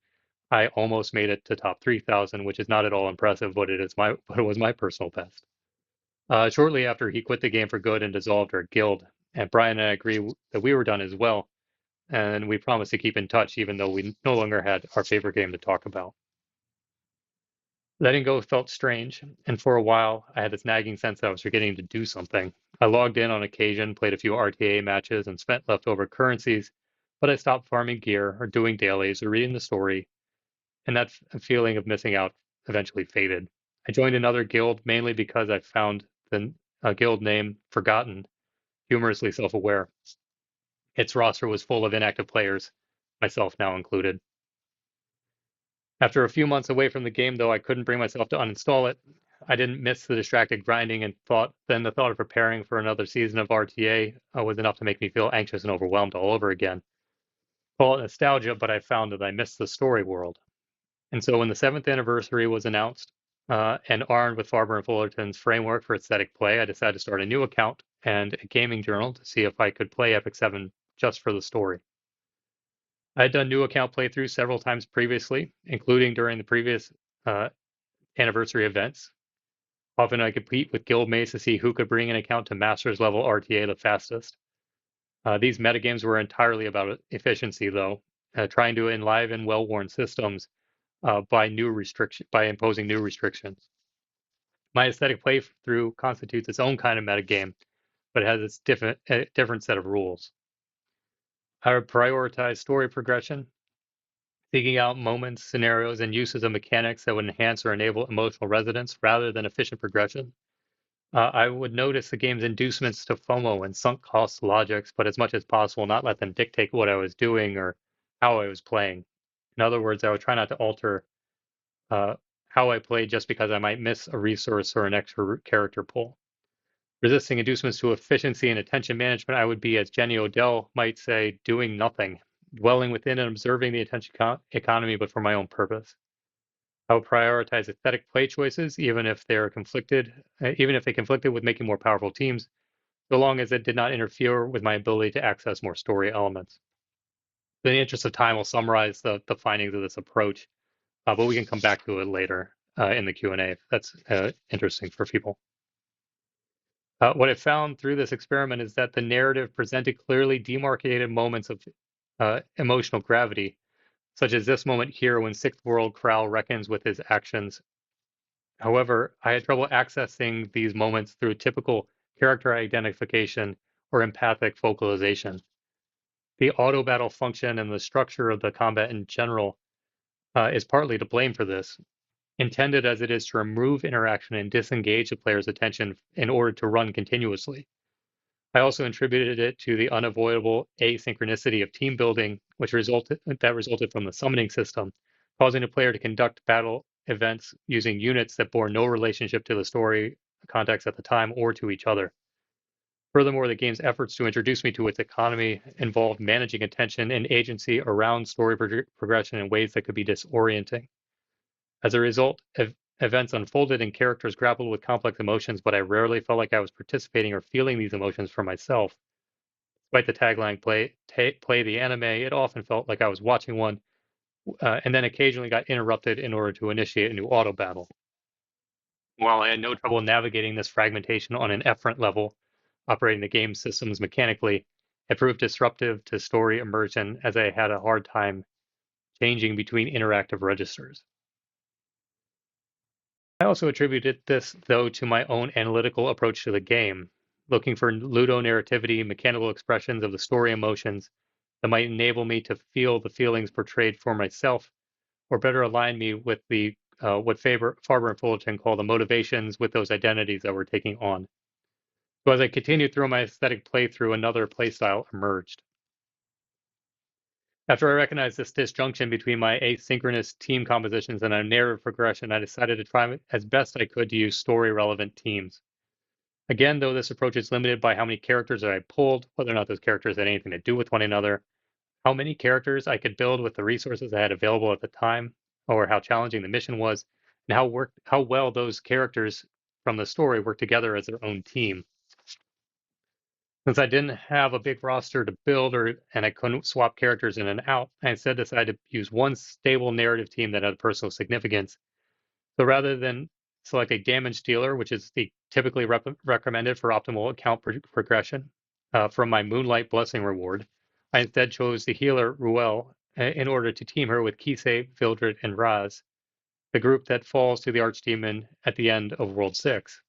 I almost made it to top 3,000, which is not at all impressive, but it was my personal best. Shortly after, he quit the game for good and dissolved our guild. And Brian and I agree that we were done as well. And we promised to keep in touch, even though we no longer had our favorite game to talk about. Letting go felt strange, and for a while, I had this nagging sense that I was forgetting to do something. I logged in on occasion, played a few RTA matches, and spent leftover currencies, but I stopped farming gear or doing dailies or reading the story, and that feeling of missing out eventually faded. I joined another guild mainly because I found the guild name Forgotten humorously self-aware. Its roster was full of inactive players, myself now included. After a few months away from the game, though, I couldn't bring myself to uninstall it. I didn't miss the distracted grinding and the thought of preparing for another season of RTA was enough to make me feel anxious and overwhelmed all over again. Call it nostalgia, but I found that I missed the story world. And so when the 7th anniversary was announced, and armed with Farber and Fullerton's framework for aesthetic play, I decided to start a new account and a gaming journal to see if I could play Epic 7 just for the story. I had done new account playthroughs several times previously, including during the previous anniversary events. Often I compete with guildmates to see who could bring an account to Masters level RTA the fastest. These metagames were entirely about efficiency, though, trying to enliven well-worn systems by imposing new restrictions. My aesthetic playthrough constitutes its own kind of metagame, but it has its different set of rules. I would prioritize story progression, seeking out moments, scenarios, and uses of mechanics that would enhance or enable emotional resonance rather than efficient progression. I would notice the game's inducements to FOMO and sunk cost logics, but as much as possible, not let them dictate what I was doing or how I was playing. In other words, I would try not to alter uh, how I played just because I might miss a resource or an extra character pull. Resisting inducements to efficiency and attention management, I would be, as Jenny Odell might say, doing nothing, dwelling within and observing the attention economy, but for my own purpose. I would prioritize aesthetic play choices, even if they conflicted with making more powerful teams, so long as it did not interfere with my ability to access more story elements. In the interest of time, I'll summarize the findings of this approach, but we can come back to it later in the Q&A if that's interesting for people. What I found through this experiment is that the narrative presented clearly demarcated moments of emotional gravity, such as this moment here when Sixth World Krall reckons with his actions. However, I had trouble accessing these moments through typical character identification or empathic vocalization. The auto battle function and the structure of the combat in general is partly to blame for this, intended as it is to remove interaction and disengage the player's attention in order to run continuously. I also attributed it to the unavoidable asynchronicity of team building, which resulted from the summoning system, causing the player to conduct battle events using units that bore no relationship to the story context at the time or to each other. Furthermore, the game's efforts to introduce me to its economy involved managing attention and agency around story progression in ways that could be disorienting. As a result, events unfolded and characters grappled with complex emotions, but I rarely felt like I was participating or feeling these emotions for myself. Despite the tagline play the anime, it often felt like I was watching one, and then occasionally got interrupted in order to initiate a new auto battle. While I had no trouble navigating this fragmentation on an efferent level, operating the game systems mechanically, it proved disruptive to story immersion as I had a hard time changing between interactive registers. I also attributed this, though, to my own analytical approach to the game, looking for ludonarrativity, mechanical expressions of the story emotions that might enable me to feel the feelings portrayed for myself, or better align me with the what Farber and Fullerton call the motivations with those identities that we're taking on. So as I continued through my aesthetic playthrough, another playstyle emerged. After I recognized this disjunction between my asynchronous team compositions and a narrative progression, I decided to try as best I could to use story-relevant teams. Again, though this approach is limited by how many characters that I pulled, whether or not those characters had anything to do with one another, how many characters I could build with the resources I had available at the time, or how challenging the mission was, and how well those characters from the story work together as their own team. Since I didn't have a big roster to build and I couldn't swap characters in and out, I instead decided to use one stable narrative team that had personal significance. So rather than select a damage dealer, which is the typically recommended for optimal account progression from my Moonlight Blessing reward, I instead chose the healer Ruel in order to team her with Kisei, Vildred, and Raz, the group that falls to the Archdemon at the end of World 6.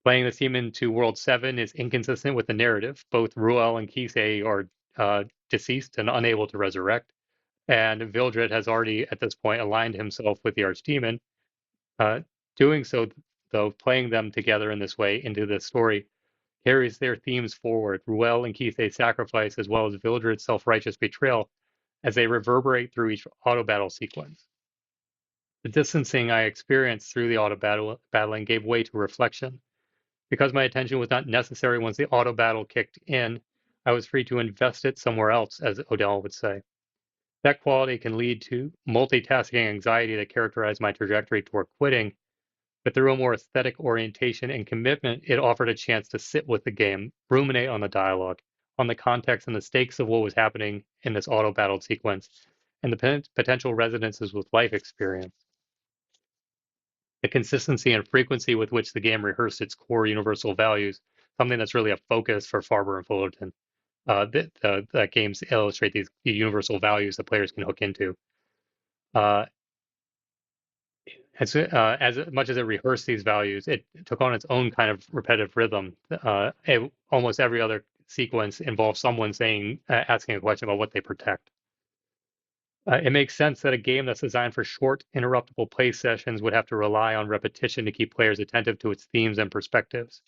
Playing the team into World 7 is inconsistent with the narrative. Both Ruel and Kisei are deceased and unable to resurrect, and Vildred has already, at this point, aligned himself with the Archdemon. Doing so, though, playing them together in this way into the story carries their themes forward. Ruel and Kisei's sacrifice, as well as Vildred's self-righteous betrayal, as they reverberate through each auto battle sequence. The distancing I experienced through the auto battling gave way to reflection. Because my attention was not necessary once the auto battle kicked in, I was free to invest it somewhere else, as Odell would say. That quality can lead to multitasking anxiety that characterized my trajectory toward quitting, but through a more aesthetic orientation and commitment, it offered a chance to sit with the game, ruminate on the dialogue, on the context and the stakes of what was happening in this auto battle sequence, and the potential resonances with life experience. The consistency and frequency with which the game rehearsed its core universal values, something that's really a focus for Farber and Fullerton. That games illustrate the universal values that players can hook into. As much as it rehearsed these values, it took on its own kind of repetitive rhythm. Almost every other sequence involves someone asking a question about what they protect. It makes sense that a game that's designed for short, interruptible play sessions would have to rely on repetition to keep players attentive to its themes and perspectives.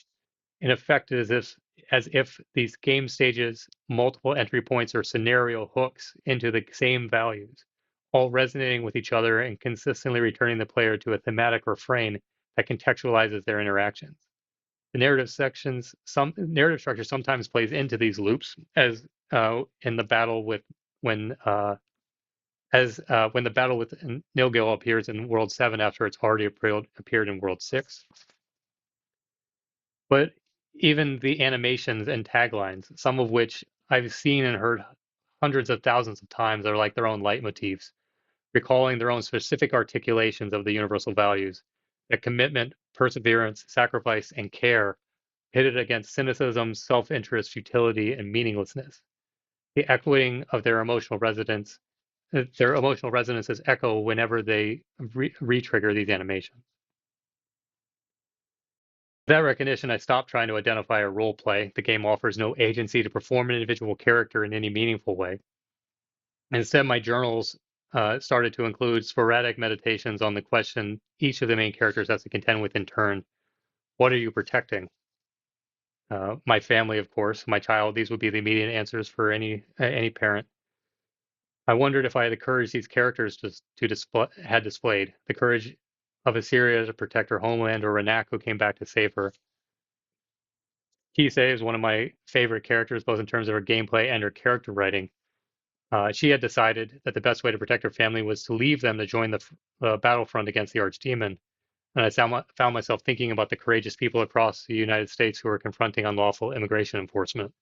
In effect, it is as if these game stages, multiple entry points or scenario hooks into the same values, all resonating with each other and consistently returning the player to a thematic refrain that contextualizes their interactions. The narrative structure sometimes plays into these loops, as in the battle with when when the battle with Nilgil appears in World 7 after it's already appeared in World 6. But even the animations and taglines, some of which I've seen and heard hundreds of thousands of times, are like their own leitmotifs, recalling their own specific articulations of the universal values, that commitment, perseverance, sacrifice, and care pitted against cynicism, self-interest, futility, and meaninglessness. The echoing of their emotional resonances echo whenever they re-trigger these animations. With that recognition, I stopped trying to identify a role play. The game offers no agency to perform an individual character in any meaningful way. Instead, my journals started to include sporadic meditations on the question each of the main characters has to contend with in turn. What are you protecting? My family, of course, my child. These would be the immediate answers for any parent. I wondered if I had the courage these characters had displayed, the courage of Assyria to protect her homeland, or Renak who came back to save her. Kisei is one of my favorite characters, both in terms of her gameplay and her character writing. She had decided that the best way to protect her family was to leave them to join the battlefront against the archdemon. And I found myself thinking about the courageous people across the United States who are confronting unlawful immigration enforcement.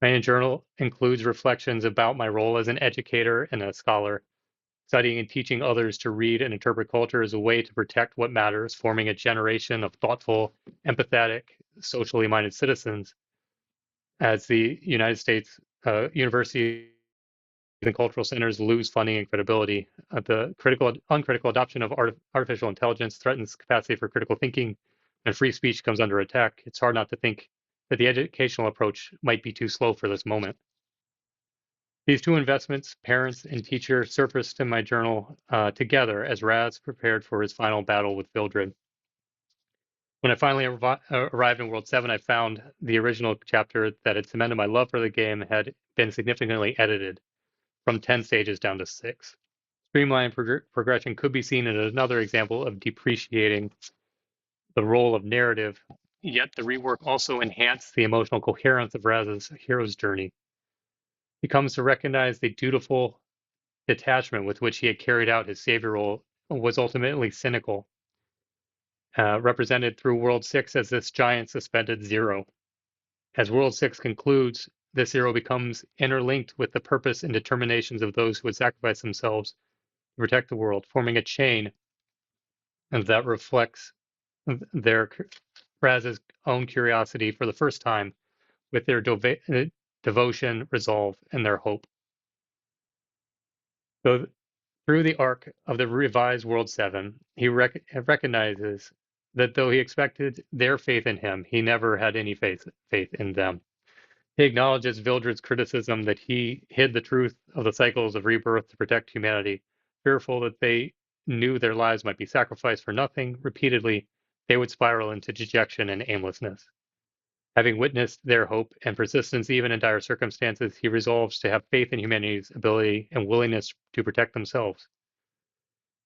My journal includes reflections about my role as an educator and a scholar, studying and teaching others to read and interpret culture as a way to protect what matters, forming a generation of thoughtful, empathetic, socially minded citizens. As the United States universities and cultural centers lose funding and credibility, the uncritical adoption of artificial intelligence threatens capacity for critical thinking, and free speech comes under attack. It's hard not to think that the educational approach might be too slow for this moment. These two investments, parents and teacher, surfaced in my journal together as Raz prepared for his final battle with Vildred. When I finally arrived in World 7, I found the original chapter that had cemented my love for the game had been significantly edited, from 10 stages down to 6. Streamlined progression could be seen as another example of depreciating the role of narrative, yet the rework also enhanced the emotional coherence of Raz's hero's journey. He comes to recognize the dutiful detachment with which he had carried out his savior role was ultimately cynical, represented through World 6 as this giant suspended zero. As World 6 concludes, this zero becomes interlinked with the purpose and determinations of those who would sacrifice themselves to protect the world, forming a chain that reflects their Raz's own curiosity for the first time, with their devotion, resolve, and their hope. So through the arc of the revised World 7, he recognizes that though he expected their faith in him, he never had any faith in them. He acknowledges Vildred's criticism that he hid the truth of the cycles of rebirth to protect humanity, fearful that they knew their lives might be sacrificed for nothing. Repeatedly, they would spiral into dejection and aimlessness. Having witnessed their hope and persistence even in dire circumstances, he resolves to have faith in humanity's ability and willingness to protect themselves.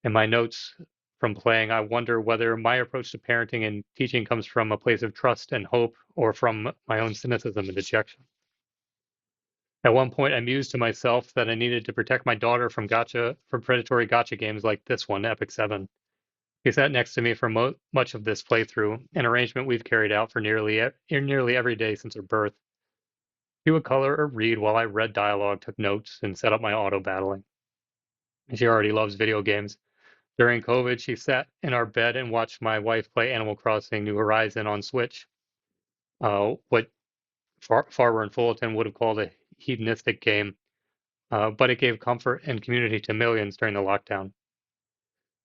In my notes from playing, I wonder whether my approach to parenting and teaching comes from a place of trust and hope or from my own cynicism and dejection. At one point, I mused to myself that I needed to protect my daughter from predatory gotcha games like this one, Epic 7. He sat next to me for much of this playthrough, an arrangement we've carried out for nearly every day since her birth. He would color or read while I read dialogue, took notes, and set up my auto battling. She already loves video games. During COVID, she sat in our bed and watched my wife play Animal Crossing New Horizon on Switch, what Farber and Fullerton would have called a hedonistic game, but it gave comfort and community to millions during the lockdown.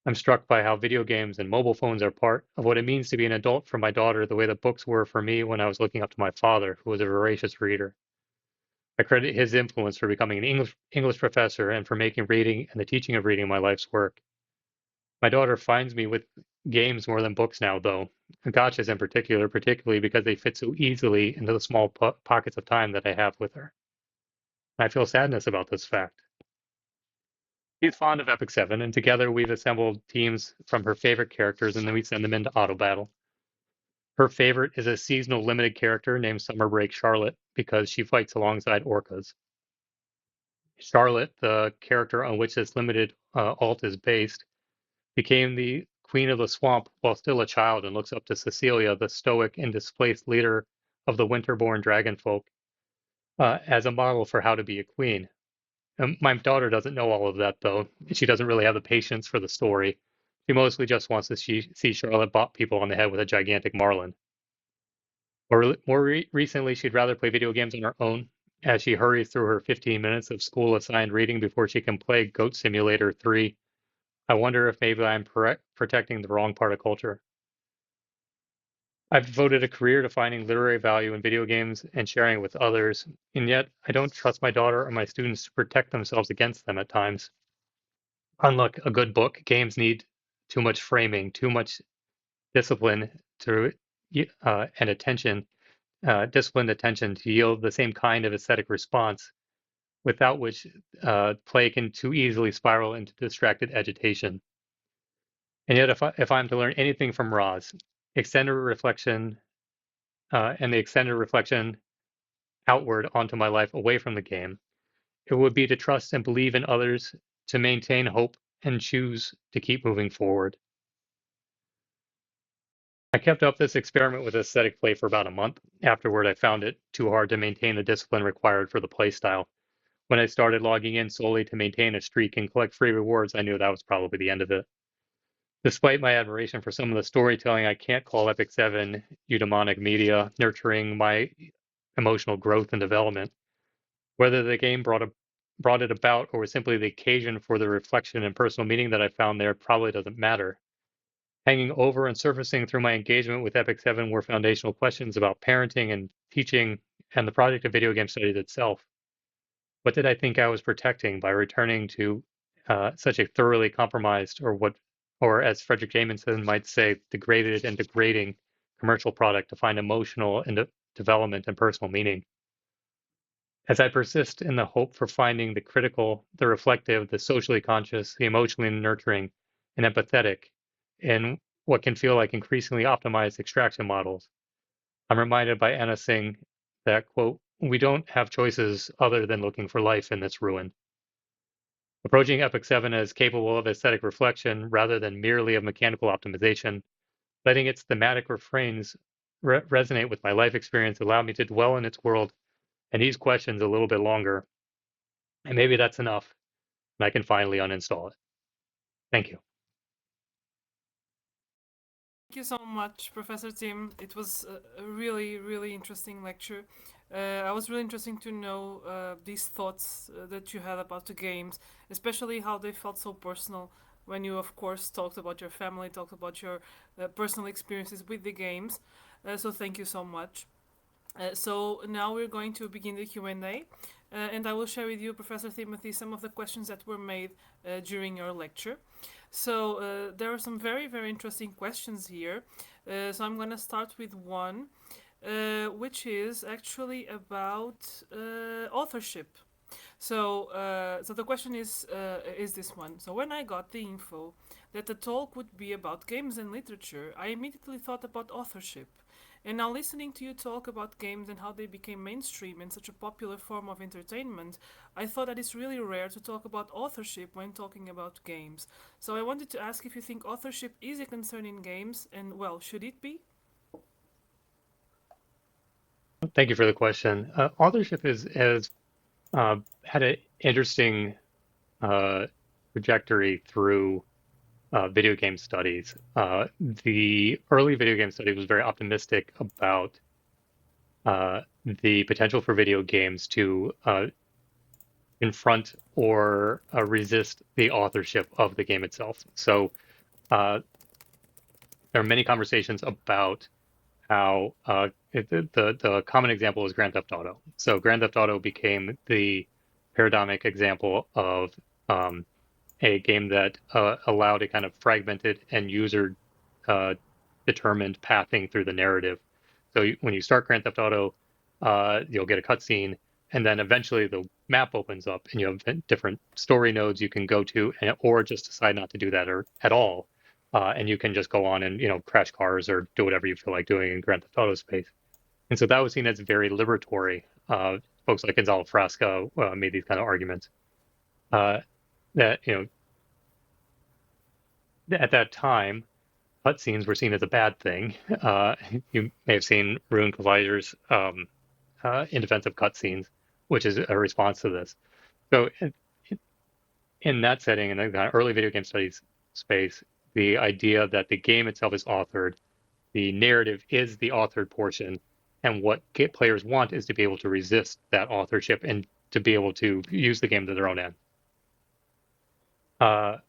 I'm struck by how video games and mobile phones are part of what it means to be an adult for my daughter, the way that books were for me when I was looking up to my father, who was a voracious reader. I credit his influence for becoming an English professor and for making reading and the teaching of reading my life's work. My daughter finds me with games more than books now, though, gotchas in particular, particularly because they fit so easily into the small pockets of time that I have with her. I feel sadness about this fact. She's fond of Epic 7, and together we've assembled teams from her favorite characters, and then we send them into auto battle. Her favorite is a seasonal limited character named Summer Break Charlotte because she fights alongside orcas. Charlotte, the character on which this limited alt is based, became the queen of the swamp while still a child and looks up to Cecilia, the stoic and displaced leader of the winterborn dragonfolk, as a model for how to be a queen. My daughter doesn't know all of that, though. She doesn't really have the patience for the story. She mostly just wants to see Charlotte bop people on the head with a gigantic marlin. More recently, she'd rather play video games on her own as she hurries through her 15 minutes of school-assigned reading before she can play Goat Simulator 3. I wonder if maybe I'm protecting the wrong part of culture. I've devoted a career to finding literary value in video games and sharing it with others, and yet I don't trust my daughter or my students to protect themselves against them at times. Unlike a good book, games need too much framing, too much discipline to and attention, disciplined attention to yield the same kind of aesthetic response, without which play can too easily spiral into distracted agitation. And yet, if I'm to learn anything from Roz, extended reflection and the extended reflection outward onto my life away from the game, it would be to trust and believe in others, to maintain hope and choose to keep moving forward. I kept up this experiment with aesthetic play for about a month. Afterward, I found it too hard to maintain the discipline required for the play style. When I started logging in solely to maintain a streak and collect free rewards, I knew that was probably the end of it. Despite my admiration for some of the storytelling, I can't call Epic 7 eudaimonic media, nurturing my emotional growth and development. Whether the game brought it about or was simply the occasion for the reflection and personal meaning that I found there probably doesn't matter. Hanging over and surfacing through my engagement with Epic 7 were foundational questions about parenting and teaching and the project of video game studies itself. What did I think I was protecting by returning to such a thoroughly compromised, or as Frederick Jameson might say, degraded and degrading commercial product to find emotional and development and personal meaning? As I persist in the hope for finding the critical, the reflective, the socially conscious, the emotionally nurturing, and empathetic in what can feel like increasingly optimized extraction models, I'm reminded by Anna Singh that, quote, we don't have choices other than looking for life in this ruin. Approaching Epic 7 as capable of aesthetic reflection rather than merely of mechanical optimization, letting its thematic refrains resonate with my life experience allowed me to dwell in its world and these questions a little bit longer. And maybe that's enough, and I can finally uninstall it. Thank you. Thank you so much, Professor Tim. It was a really, really interesting lecture. I was really interesting to know these thoughts that you had about the games, especially how they felt so personal when you, of course, talked about your family, talked about your personal experiences with the games. So thank you so much. So now we're going to begin the Q&A, and I will share with you, Professor Timothy, some of the questions that were made during your lecture. So there are some very, very interesting questions here. So I'm going to start with one, which is actually about authorship. So the question is this one. So when I got the info that the talk would be about games and literature, I immediately thought about authorship. And now listening to you talk about games and how they became mainstream and such a popular form of entertainment, I thought that it's really rare to talk about authorship when talking about games. So I wanted to ask if you think authorship is a concern in games, and well, should it be? Thank you for the question. Authorship has had an interesting trajectory through video game studies. The early video game study was very optimistic about the potential for video games to confront or resist the authorship of the game itself. So there are many conversations about how the common example is Grand Theft Auto. So Grand Theft Auto became the paradigmic example of a game that allowed a kind of fragmented and user determined pathing through the narrative. So when you start Grand Theft Auto, you'll get a cutscene, and then eventually the map opens up, and you have different story nodes you can go to, or just decide not to do that at all, and you can just go on and crash cars or do whatever you feel like doing in Grand Theft Auto space. And so that was seen as very liberatory. Folks like Gonzalo Frasca made these kind of arguments that at that time cutscenes were seen as a bad thing. You may have seen Ruin Collider's in defense of cutscenes, which is a response to this. So in that setting, in the kind of early video game studies space, the idea that the game itself is authored, the narrative is the authored portion, and what players want is to be able to resist that authorship and to be able to use the game to their own end. More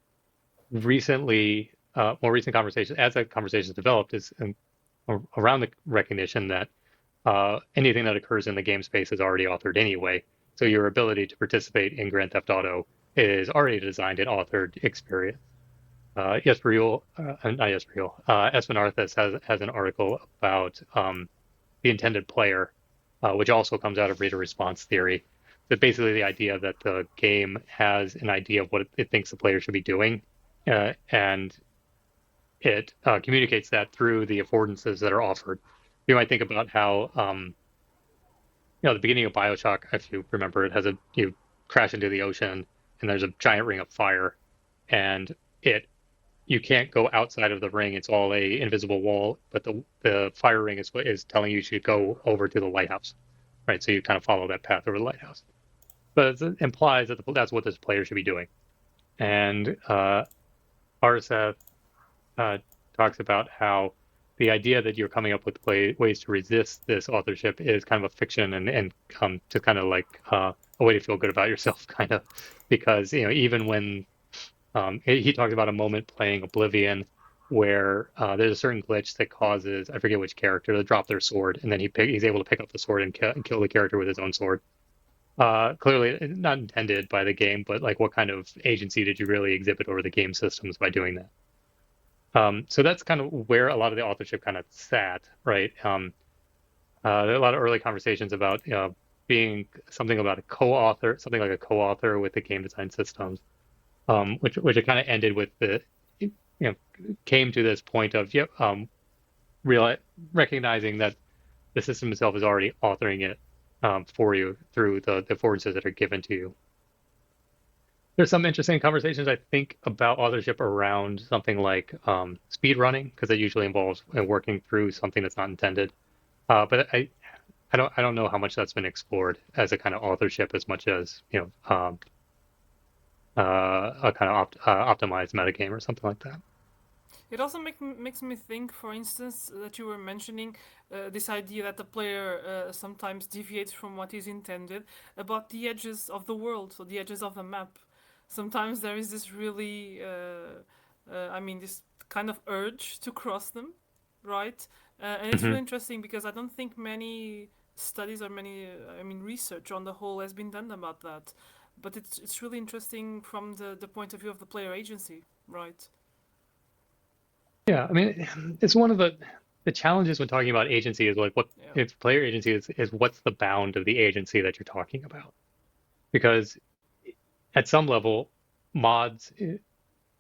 recent conversations, as that conversation has developed, is around the recognition that anything that occurs in the game space is already authored anyway. So your ability to participate in Grand Theft Auto is already designed and authored experience. Espen Arthas has an article about the intended player, which also comes out of reader response theory. But basically the idea that the game has an idea of what it thinks the player should be doing, and it communicates that through the affordances that are offered. You might think about how, the beginning of BioShock, if you remember, it has you crash into the ocean and there's a giant ring of fire, and you can't go outside of the ring. It's all a invisible wall, but the fire ring is telling you should go over to the lighthouse, right? So you kind of follow that path over the lighthouse. But it implies that that's what this player should be doing. And Arseth talks about how the idea that you're coming up with ways to resist this authorship is kind of a fiction and to kind of like a way to feel good about yourself, kind of, because even when he talks about a moment playing Oblivion where there's a certain glitch that causes, I forget which character, to drop their sword, and then he's able to pick up the sword and kill the character with his own sword. Clearly not intended by the game, but like, what kind of agency did you really exhibit over the game systems by doing that? So that's kind of where a lot of the authorship kind of sat, right? There are a lot of early conversations about being something like a co-author with the game design systems, which it kind of ended with came to this point of recognizing that the system itself is already authoring it for you through the affordances that are given to you. There's some interesting conversations, I think, about authorship around something like speed running, because it usually involves working through something that's not intended. But I don't know how much that's been explored as a kind of authorship, as much as a kind of optimized metagame or something like that. It also makes me think, for instance, that you were mentioning this idea that the player sometimes deviates from what is intended, about the edges of the world, so the edges of the map. Sometimes there is this really, this kind of urge to cross them, right? And it's really interesting because I don't think many studies or research on the whole has been done about that. But it's really interesting from the point of view of the player agency, right? Yeah, I mean, it's one of the challenges when talking about agency is like, if player agency is what's the bound of the agency that you're talking about? Because at some level, mods,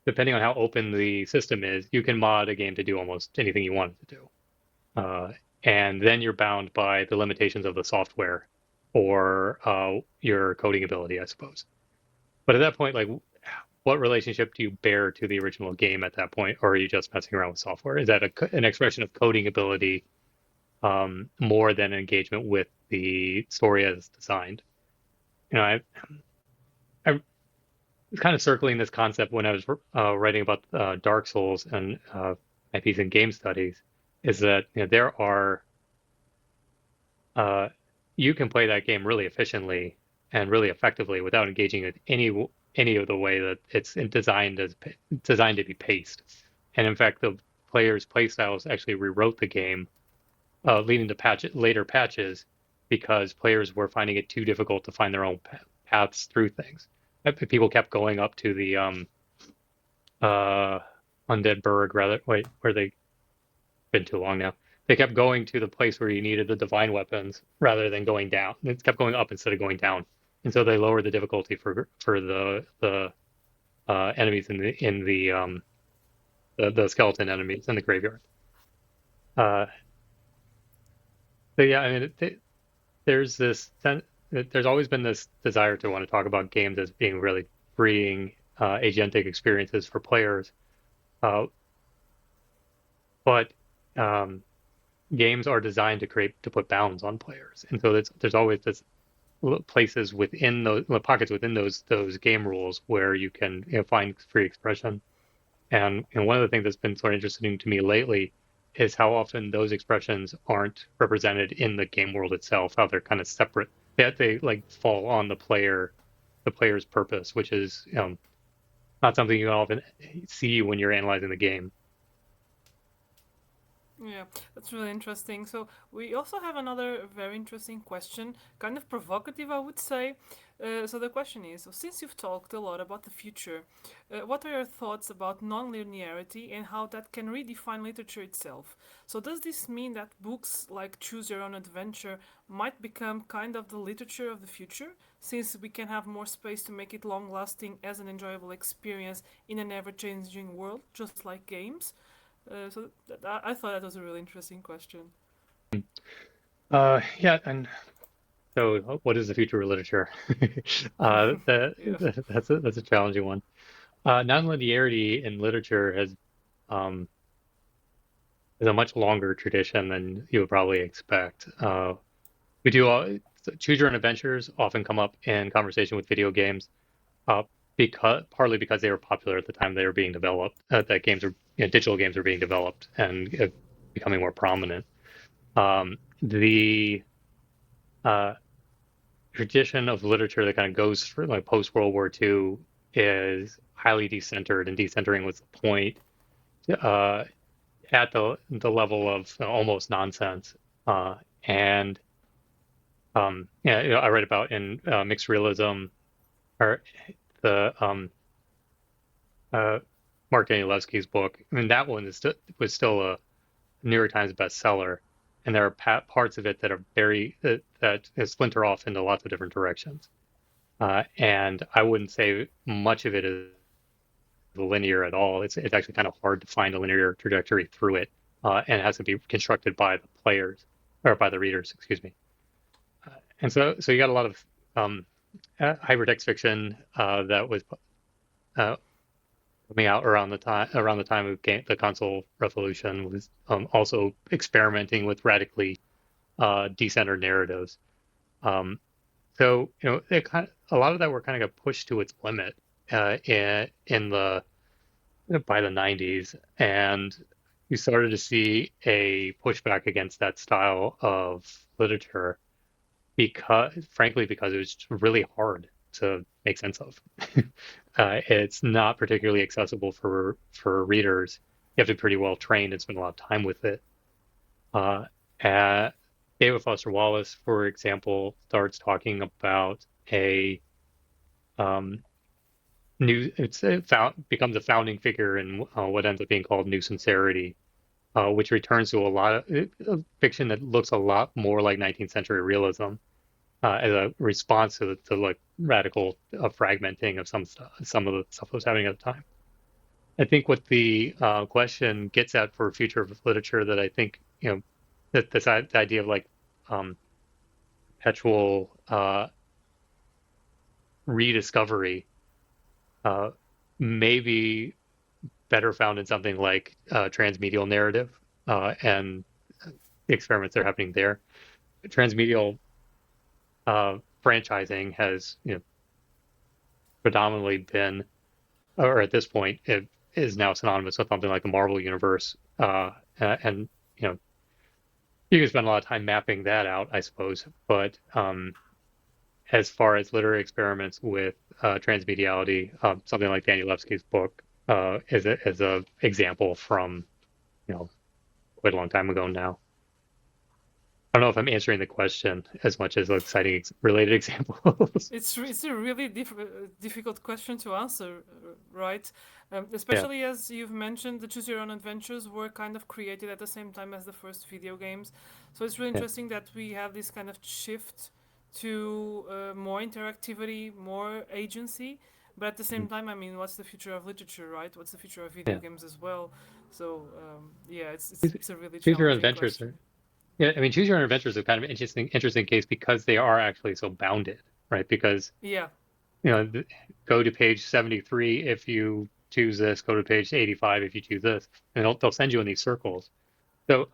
depending on how open the system is, you can mod a game to do almost anything you want it to do. And then you're bound by the limitations of the software or your coding ability, I suppose. But at that point, like, what relationship do you bear to the original game at that point? Or are you just messing around with software? Is that an expression of coding ability more than an engagement with the story as designed? I was kind of circling this concept when I was writing about Dark Souls and my piece in game studies, is that there are you can play that game really efficiently and really effectively without engaging with any of the way that it's designed to be paced. And in fact, the players' playstyles actually rewrote the game leading to later patches because players were finding it too difficult to find their own paths through things. People kept going up to the uh, Undead Burg, rather. Wait, where they been too long now. They kept going to the place where you needed the divine weapons rather than going down. It kept going up instead of going down, and so they lowered the difficulty for the enemies in the skeleton enemies in the graveyard. Uh, so yeah, I mean, there's there's always been this desire to want to talk about games as being really freeing, agentic experiences for players, uh, but um, games are designed to put bounds on players, and so there's always this places within those pockets within those game rules where you can find free expression. And one of the things that's been sort of interesting to me lately is how often those expressions aren't represented in the game world itself, how they're kind of separate. They like fall on the player's purpose, which is not something you often see when you're analyzing the game. Yeah, that's really interesting. So we also have another very interesting question, kind of provocative, I would say. So the question is, so since you've talked a lot about the future, what are your thoughts about non-linearity and how that can redefine literature itself? So does this mean that books like Choose Your Own Adventure might become kind of the literature of the future, since we can have more space to make it long-lasting as an enjoyable experience in an ever-changing world, just like games? I thought that was a really interesting question. Yeah, and so what is the future of literature? Yeah. That's a challenging one. Nonlinearity in literature um, has a much longer tradition than you would probably expect. We do choose your own adventures often come up in conversation with video games, uh, because partly because they were popular at the time they were being developed. That games are digital games are being developed and becoming more prominent. The tradition of literature that kind of goes through like post World War II is highly decentered, and decentering was the point uh, at the level of almost nonsense. And yeah, I read about in mixed realism or the uh, Mark Danielewski's book. I mean, that one was still a New York Times bestseller, and there are parts of it that are that splinter off into lots of different directions. And I wouldn't say much of it is linear at all. It's actually kind of hard to find a linear trajectory through it, and it has to be constructed by the players or by the readers, excuse me. And so you got a lot of hypertext fiction that was uh, coming out around the time of the console revolution, was also experimenting with radically decentered narratives. Um, so a lot of that were kind of got pushed to its limit in the by the 90s, and you started to see a pushback against that style of literature frankly, because it was really hard to make sense of. It's not particularly accessible for readers. You have to be pretty well trained and spend a lot of time with it. Uh, uh, David Foster Wallace, for example, starts talking about a um, becomes a founding figure in what ends up being called new sincerity, which returns to a lot of fiction that looks a lot more like 19th century realism as a response to like radical fragmenting of some of the stuff that was happening at the time. I think what the question gets at for future of literature that I think that this idea of like um, perpetual rediscovery uh, may be better found in something like transmedial narrative and the experiments that are happening there. Transmedial franchising has predominantly been, or at this point, it is now synonymous with something like the Marvel universe, and you can spend a lot of time mapping that out, I suppose. But as far as literary experiments with transmediality, something like Danielewski's book is a example from quite a long time ago now. I don't know if I'm answering the question as much as exciting related examples. It's a really difficult question to answer, right? Yeah, Especially as you've mentioned, the Choose Your Own Adventures were kind of created at the same time as the first video games. So it's really yeah, interesting that we have this kind of shift to more interactivity, more agency. But at the same mhm, time, I mean, what's the future of literature, right? What's the future of video yeah. games as well? So yeah, Choose it's a really choose your own challenging adventures question. are, yeah, I mean, choose your own adventures is kind of interesting case because they are actually so bounded, right? Because, Yeah, you know, go to page 73 if you choose this, go to page 85 if you choose this, and they'll send you in these circles. So,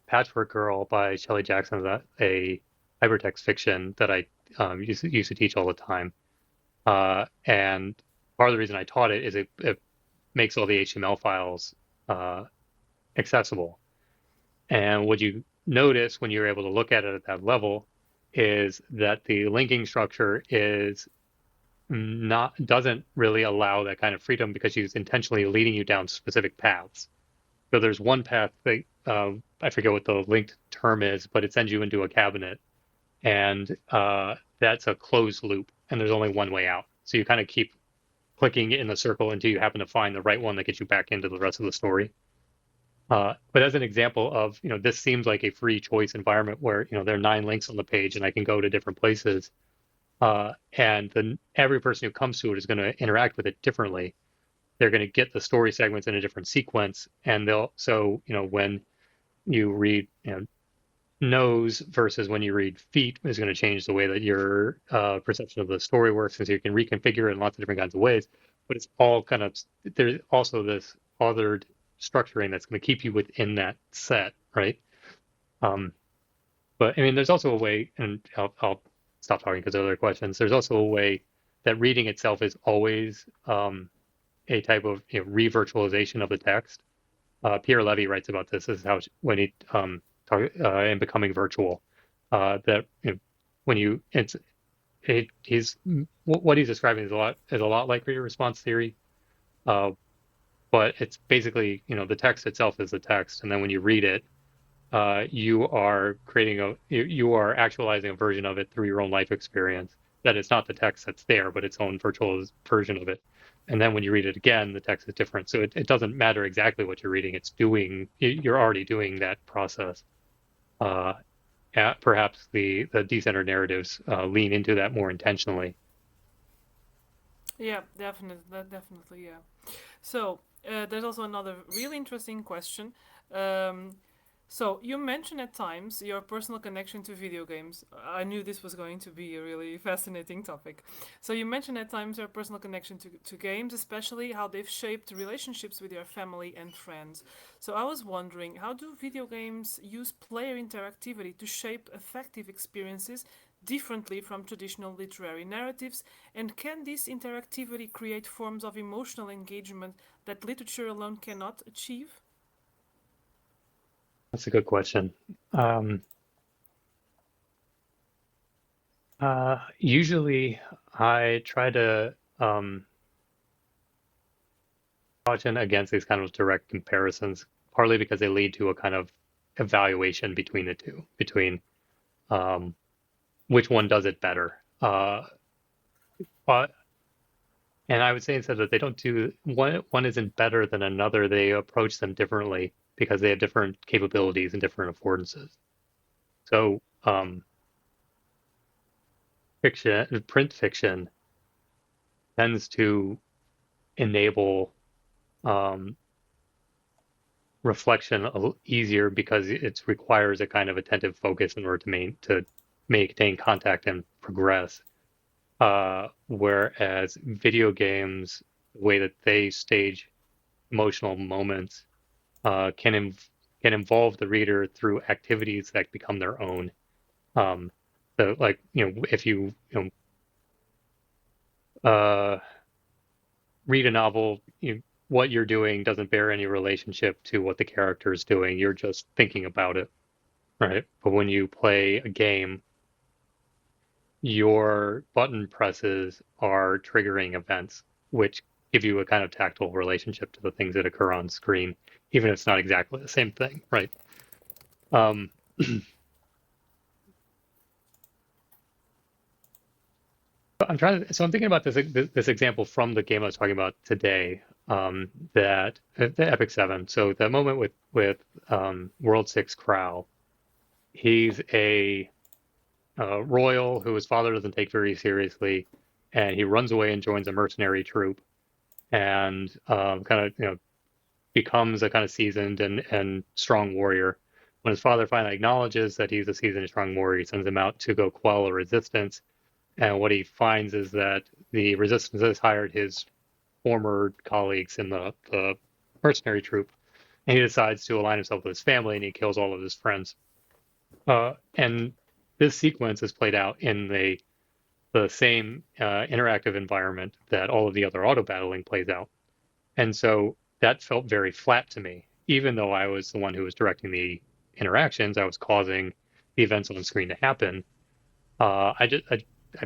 Patchwork Girl by Shelley Jackson is a hypertext fiction that I used to teach all the time. And part of the reason I taught it is it makes all the HTML files uh, accessible. And what you notice when you're able to look at it at that level is that the linking structure is not doesn't really allow that kind of freedom because she's intentionally leading you down specific paths. So there's one path that I forget what the linked term is, but it sends you into a cabinet, and that's a closed loop, and there's only one way out. So you kind of keep clicking in the circle until you happen to find the right one that gets you back into the rest of the story. But as an example of, this seems like a free choice environment where, there are 9 links on the page and I can go to different places. And then every person who comes to it is going to interact with it differently. They're going to get the story segments in a different sequence. And when you read, nose versus when you read feet is going to change the way that your perception of the story works. And so you can reconfigure it in lots of different kinds of ways. But it's all kind of, there's also this authored structuring that's going to keep you within that set, right? Um, but I mean, there's also a way, and I'll stop talking because there are other questions. There's also a way that reading itself is always a type of re-virtualization of the text. Pierre Levy writes about this. This is how when he in Becoming Virtual, that when you he's what he's describing is a lot like reader response theory, uh, but it's basically the text itself is the text, and then when you read it, you are you are actualizing a version of it through your own life experience. That it's not the text that's there, but its own virtual version of it. And then when you read it again, the text is different. So it doesn't matter exactly what you're reading. You're already doing that process. Uh, Perhaps the decentered narratives lean into that more intentionally. yeah, definitely, yeah. So there's also another really interesting question. Um, so you mentioned at times your personal connection to video games. I knew this was going to be a really fascinating topic. So you mentioned at times your personal connection to games, especially how they've shaped relationships with your family and friends. So I was wondering, how do video games use player interactivity to shape effective experiences differently from traditional literary narratives, and can this interactivity create forms of emotional engagement that literature alone cannot achieve? That's a good question. Um, Usually, I try to caution against these kind of direct comparisons, partly because they lead to a kind of evaluation between the two, between um, which one does it better. But and I would say instead that they don't do one isn't better than another. They approach them differently because they have different capabilities and different affordances. So print fiction tends to enable um, reflection a little easier because it requires a kind of attentive focus in order to maintain contact and progress. Whereas video games, the way that they stage emotional moments, can involve the reader through activities that become their own. Um, so, like if uh, read a novel, what you're doing doesn't bear any relationship to what the character is doing. You're just thinking about it. Right. But when you play a game, your button presses are triggering events, which give you a kind of tactile relationship to the things that occur on screen, even if it's not exactly the same thing, right? Um, so I'm thinking about this example from the game I was talking about today, that the Epic 7. So that moment with World 6 Crow, he's a royal who his father doesn't take very seriously, and he runs away and joins a mercenary troop, and kind of becomes a kind of seasoned and strong warrior. When his father finally acknowledges that he's a seasoned and strong warrior, he sends him out to go quell a resistance. And what he finds is that the resistance has hired his former colleagues in the mercenary troop, and he decides to align himself with his family, and he kills all of his friends. And this sequence is played out in the same interactive environment that all of the other auto battling plays out. And so that felt very flat to me, even though I was the one who was directing the interactions. I was causing the events on screen to happen. I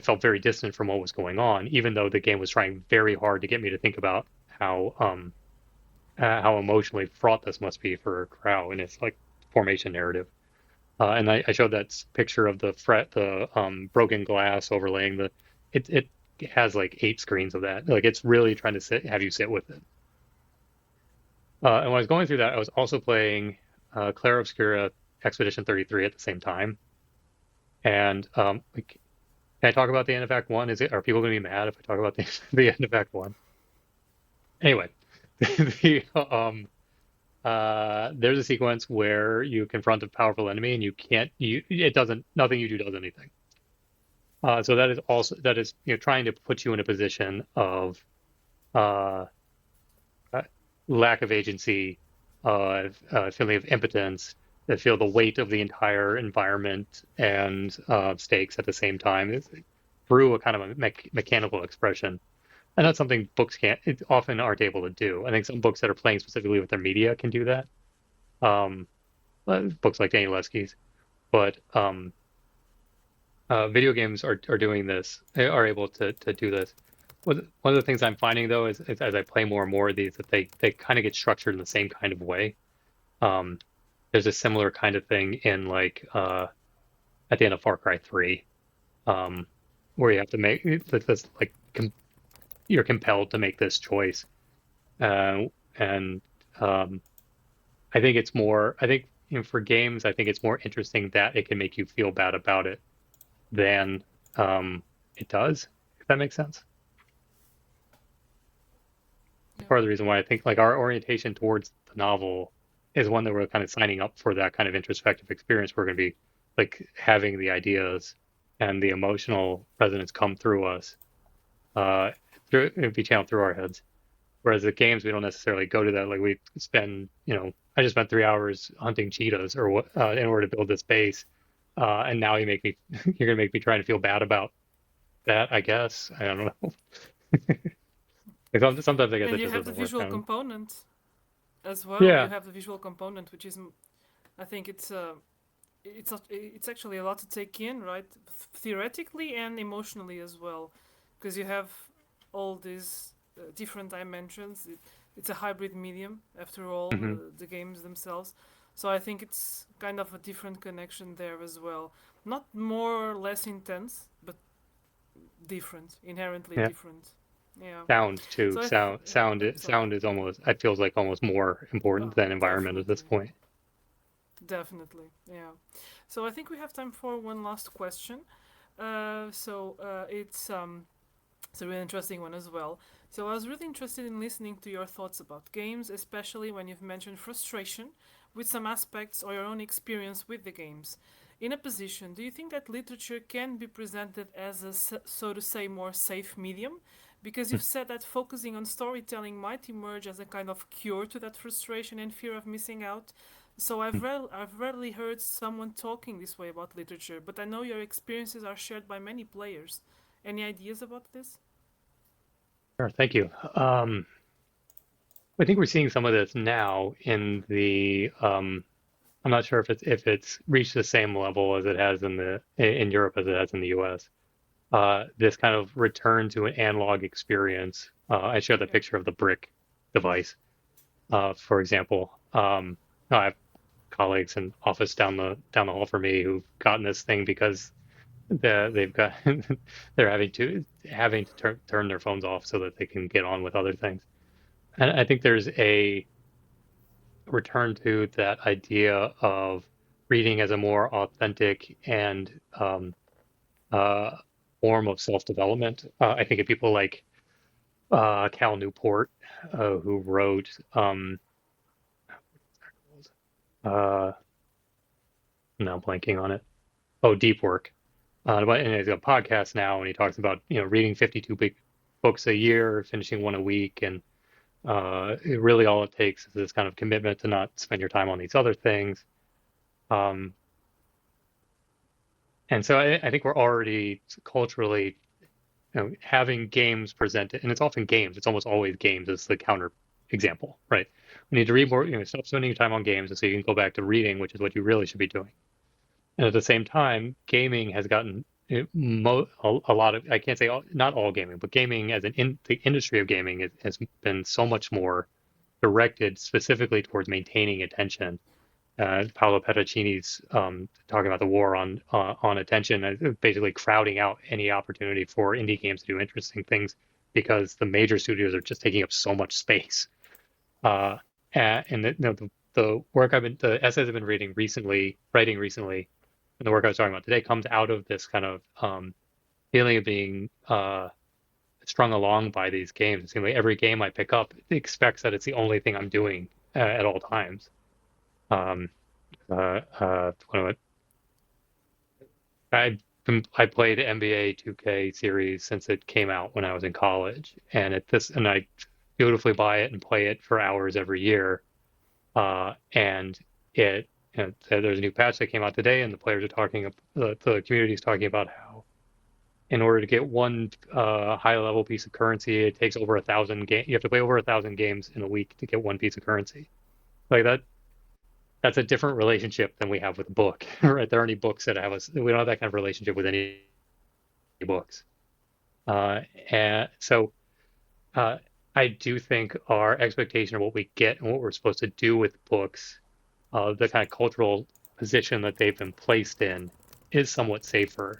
felt very distant from what was going on, even though the game was trying very hard to get me to think about how emotionally fraught this must be for Crow in its like formation narrative. And I showed that picture of the broken glass overlaying it has like 8 screens of that. Like it's really trying to have you sit with it. And when I was going through that, I was also playing Clair Obscura Expedition 33 at the same time. And like, can I talk about the end of Act 1? Are people going to be mad if I talk about the end of Act 1? Anyway, the, there's a sequence where you confront a powerful enemy and nothing you do does anything. So that is trying to put you in a position of uh, lack of agency, feeling of impotence, that feel the weight of the entire environment and stakes at the same time through a kind of a mechanical expression. And that's something books often aren't able to do. I think some books that are playing specifically with their media can do that. Books like Danny Leskey's, but video games are doing this, are able to do this. One of the things I'm finding though is as I play more and more of these, that they kind of get structured in the same kind of way. There's a similar kind of thing in like at the end of Far Cry 3, where you have to make this like you're compelled to make this choice, and I think it's more. I think for games, I think it's more interesting that it can make you feel bad about it than it does. If that makes sense. Yeah. Part of the reason why I think like our orientation towards the novel is one that we're kind of signing up for that kind of introspective experience. We're going to be like having the ideas and the emotional resonance come through us, be channeled through our heads. Whereas the games, we don't necessarily go to that. Like we spend, I just spent 3 hours hunting cheetahs or what in order to build this base, and now you're gonna make me try to feel bad about that. I guess I don't know. Like sometimes I guess And it you just have the doesn't work visual out. component as well. You Yeah. have the visual component, which is, I think it's actually a lot to take in, right? Theoretically and emotionally as well, because you have all these different dimensions. It's a hybrid medium, after all, Hmm. the games themselves. So I think it's kind of a different connection there as well. Not more or less intense, but different, inherently Yeah. different. Yeah. Sound too. So yeah. Sorry. Sound is almost. It feels like almost more important Oh, than environment at this definitely. point. Definitely, yeah. So I think we have time for one last question. It's a really interesting one as well. So I was really interested in listening to your thoughts about games, especially when you've mentioned frustration with some aspects or your own experience with the games. In a position, do you think that literature can be presented as a so to say more safe medium? Because you've said that focusing on storytelling might emerge as a kind of cure to that frustration and fear of missing out. So I've rarely heard someone talking this way about literature, but I know your experiences are shared by many players. Any ideas about this? Sure, thank you. I think we're seeing some of this now in the. I'm not sure if it's reached the same level as it has in Europe as it has in the U.S. This kind of return to an analog experience. I showed the Yeah. picture of the brick device, for example. No, I've colleagues in office down the hall from me who've gotten this thing because they've got they're having to turn their phones off so that they can get on with other things. And I think there's a return to that idea of reading as a more authentic and uh, form of self-development. I think of people like Cal Newport, who wrote uh, now I'm blanking on it. Oh, Deep Work. But and he's got a podcast now, and he talks about reading 52 big books a year, finishing one a week, and really all it takes is this kind of commitment to not spend your time on these other things. Um, and so I think we're already culturally, having games presented, and it's often games. It's almost always games as the counter example, right? We need to read more, stop spending your time on games, and so you can go back to reading, which is what you really should be doing. And at the same time, gaming has gotten a lot of, I can't say not all gaming, but gaming as the industry of gaming has been so much more directed specifically towards maintaining attention. Paolo Pettacini's talking about the war on attention, basically crowding out any opportunity for indie games to do interesting things because the major studios are just taking up so much space. Uh, and the work the essays I've been writing recently, and the work I was talking about today comes out of this kind of feeling of being strung along by these games. It seems like every game I pick up expects that it's the only thing I'm doing at all times. Um, what I played NBA 2K series since it came out when I was in college, and I beautifully buy it and play it for hours every year. And it there's a new patch that came out today, and the players are talking, the community is talking about how in order to get one high level piece of currency, it takes over 1,000 games. You have to play over 1,000 games in a week to get one piece of currency. Like that. That's a different relationship than we have with a book, right? There aren't any books that we don't have that kind of relationship with any books. And so I do think our expectation of what we get and what we're supposed to do with books, the kind of cultural position that they've been placed in, is somewhat safer,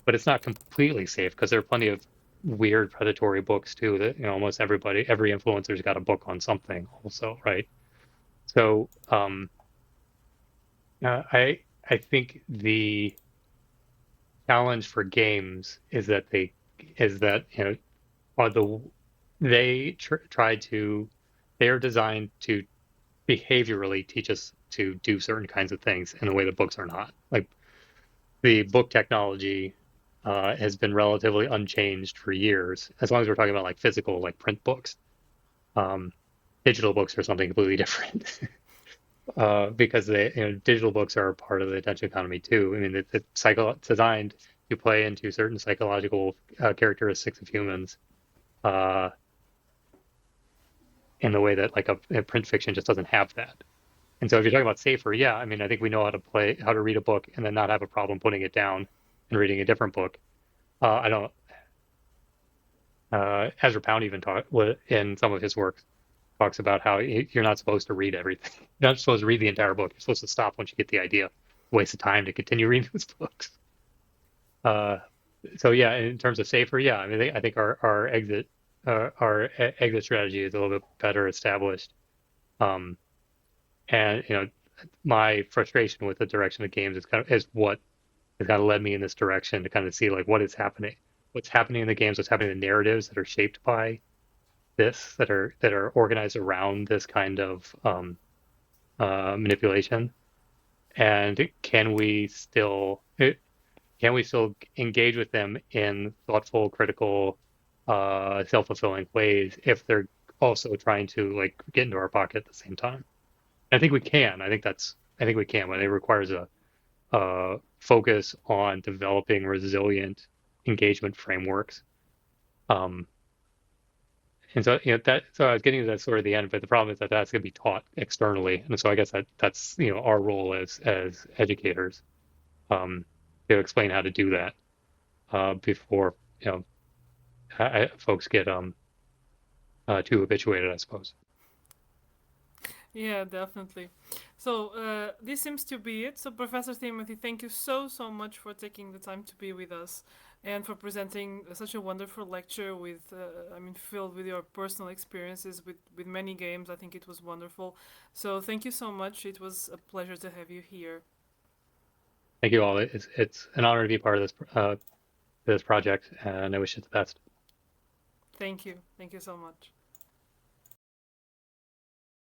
but it's not completely safe because there are plenty of weird predatory books too that almost every influencer's got a book on something also, right? So I think the challenge for games is that are they try to they are designed to behaviorally teach us to do certain kinds of things in a way that books are not. Like the book technology has been relatively unchanged for years, as long as we're talking about like physical, like print books. Digital books are something completely different. Because digital books are a part of the attention economy too. I mean, it's designed to play into certain psychological characteristics of humans in the way that like a print fiction just doesn't have that. And so if you're talking about safer, yeah, I mean, I think we know how to read a book and then not have a problem putting it down and reading a different book. I don't. Ezra Pound even in some of his work talks about how you're not supposed to read everything. You're not supposed to read the entire book. You're supposed to stop once you get the idea. Waste of time to continue reading those books. So yeah, in terms of safer, yeah, I mean, I think our exit strategy is a little bit better established. And my frustration with the direction of games is what has kind of led me in this direction to kind of see like what's happening in the games, what's happening in the narratives that are shaped by this, that are organized around this kind of manipulation, and can we still engage with them in thoughtful, critical, self-fulfilling ways if they're also trying to like get into our pocket at the same time? I think we can. I think we can, but it requires a focus on developing resilient engagement frameworks. And so, so I was getting to that sort of the end, but the problem is that that's going to be taught externally. And so I guess that's, our role as educators, to explain how to do that, before, folks get, too habituated, I suppose. Yeah, definitely. So this seems to be it. So Professor Timothy, thank you so much for taking the time to be with us and for presenting such a wonderful lecture with, I mean, filled with your personal experiences with many games. I think it was wonderful. So thank you so much. It was a pleasure to have you here. Thank you all. It's an honor to be part of this project, and I wish you the best. Thank you. Thank you so much.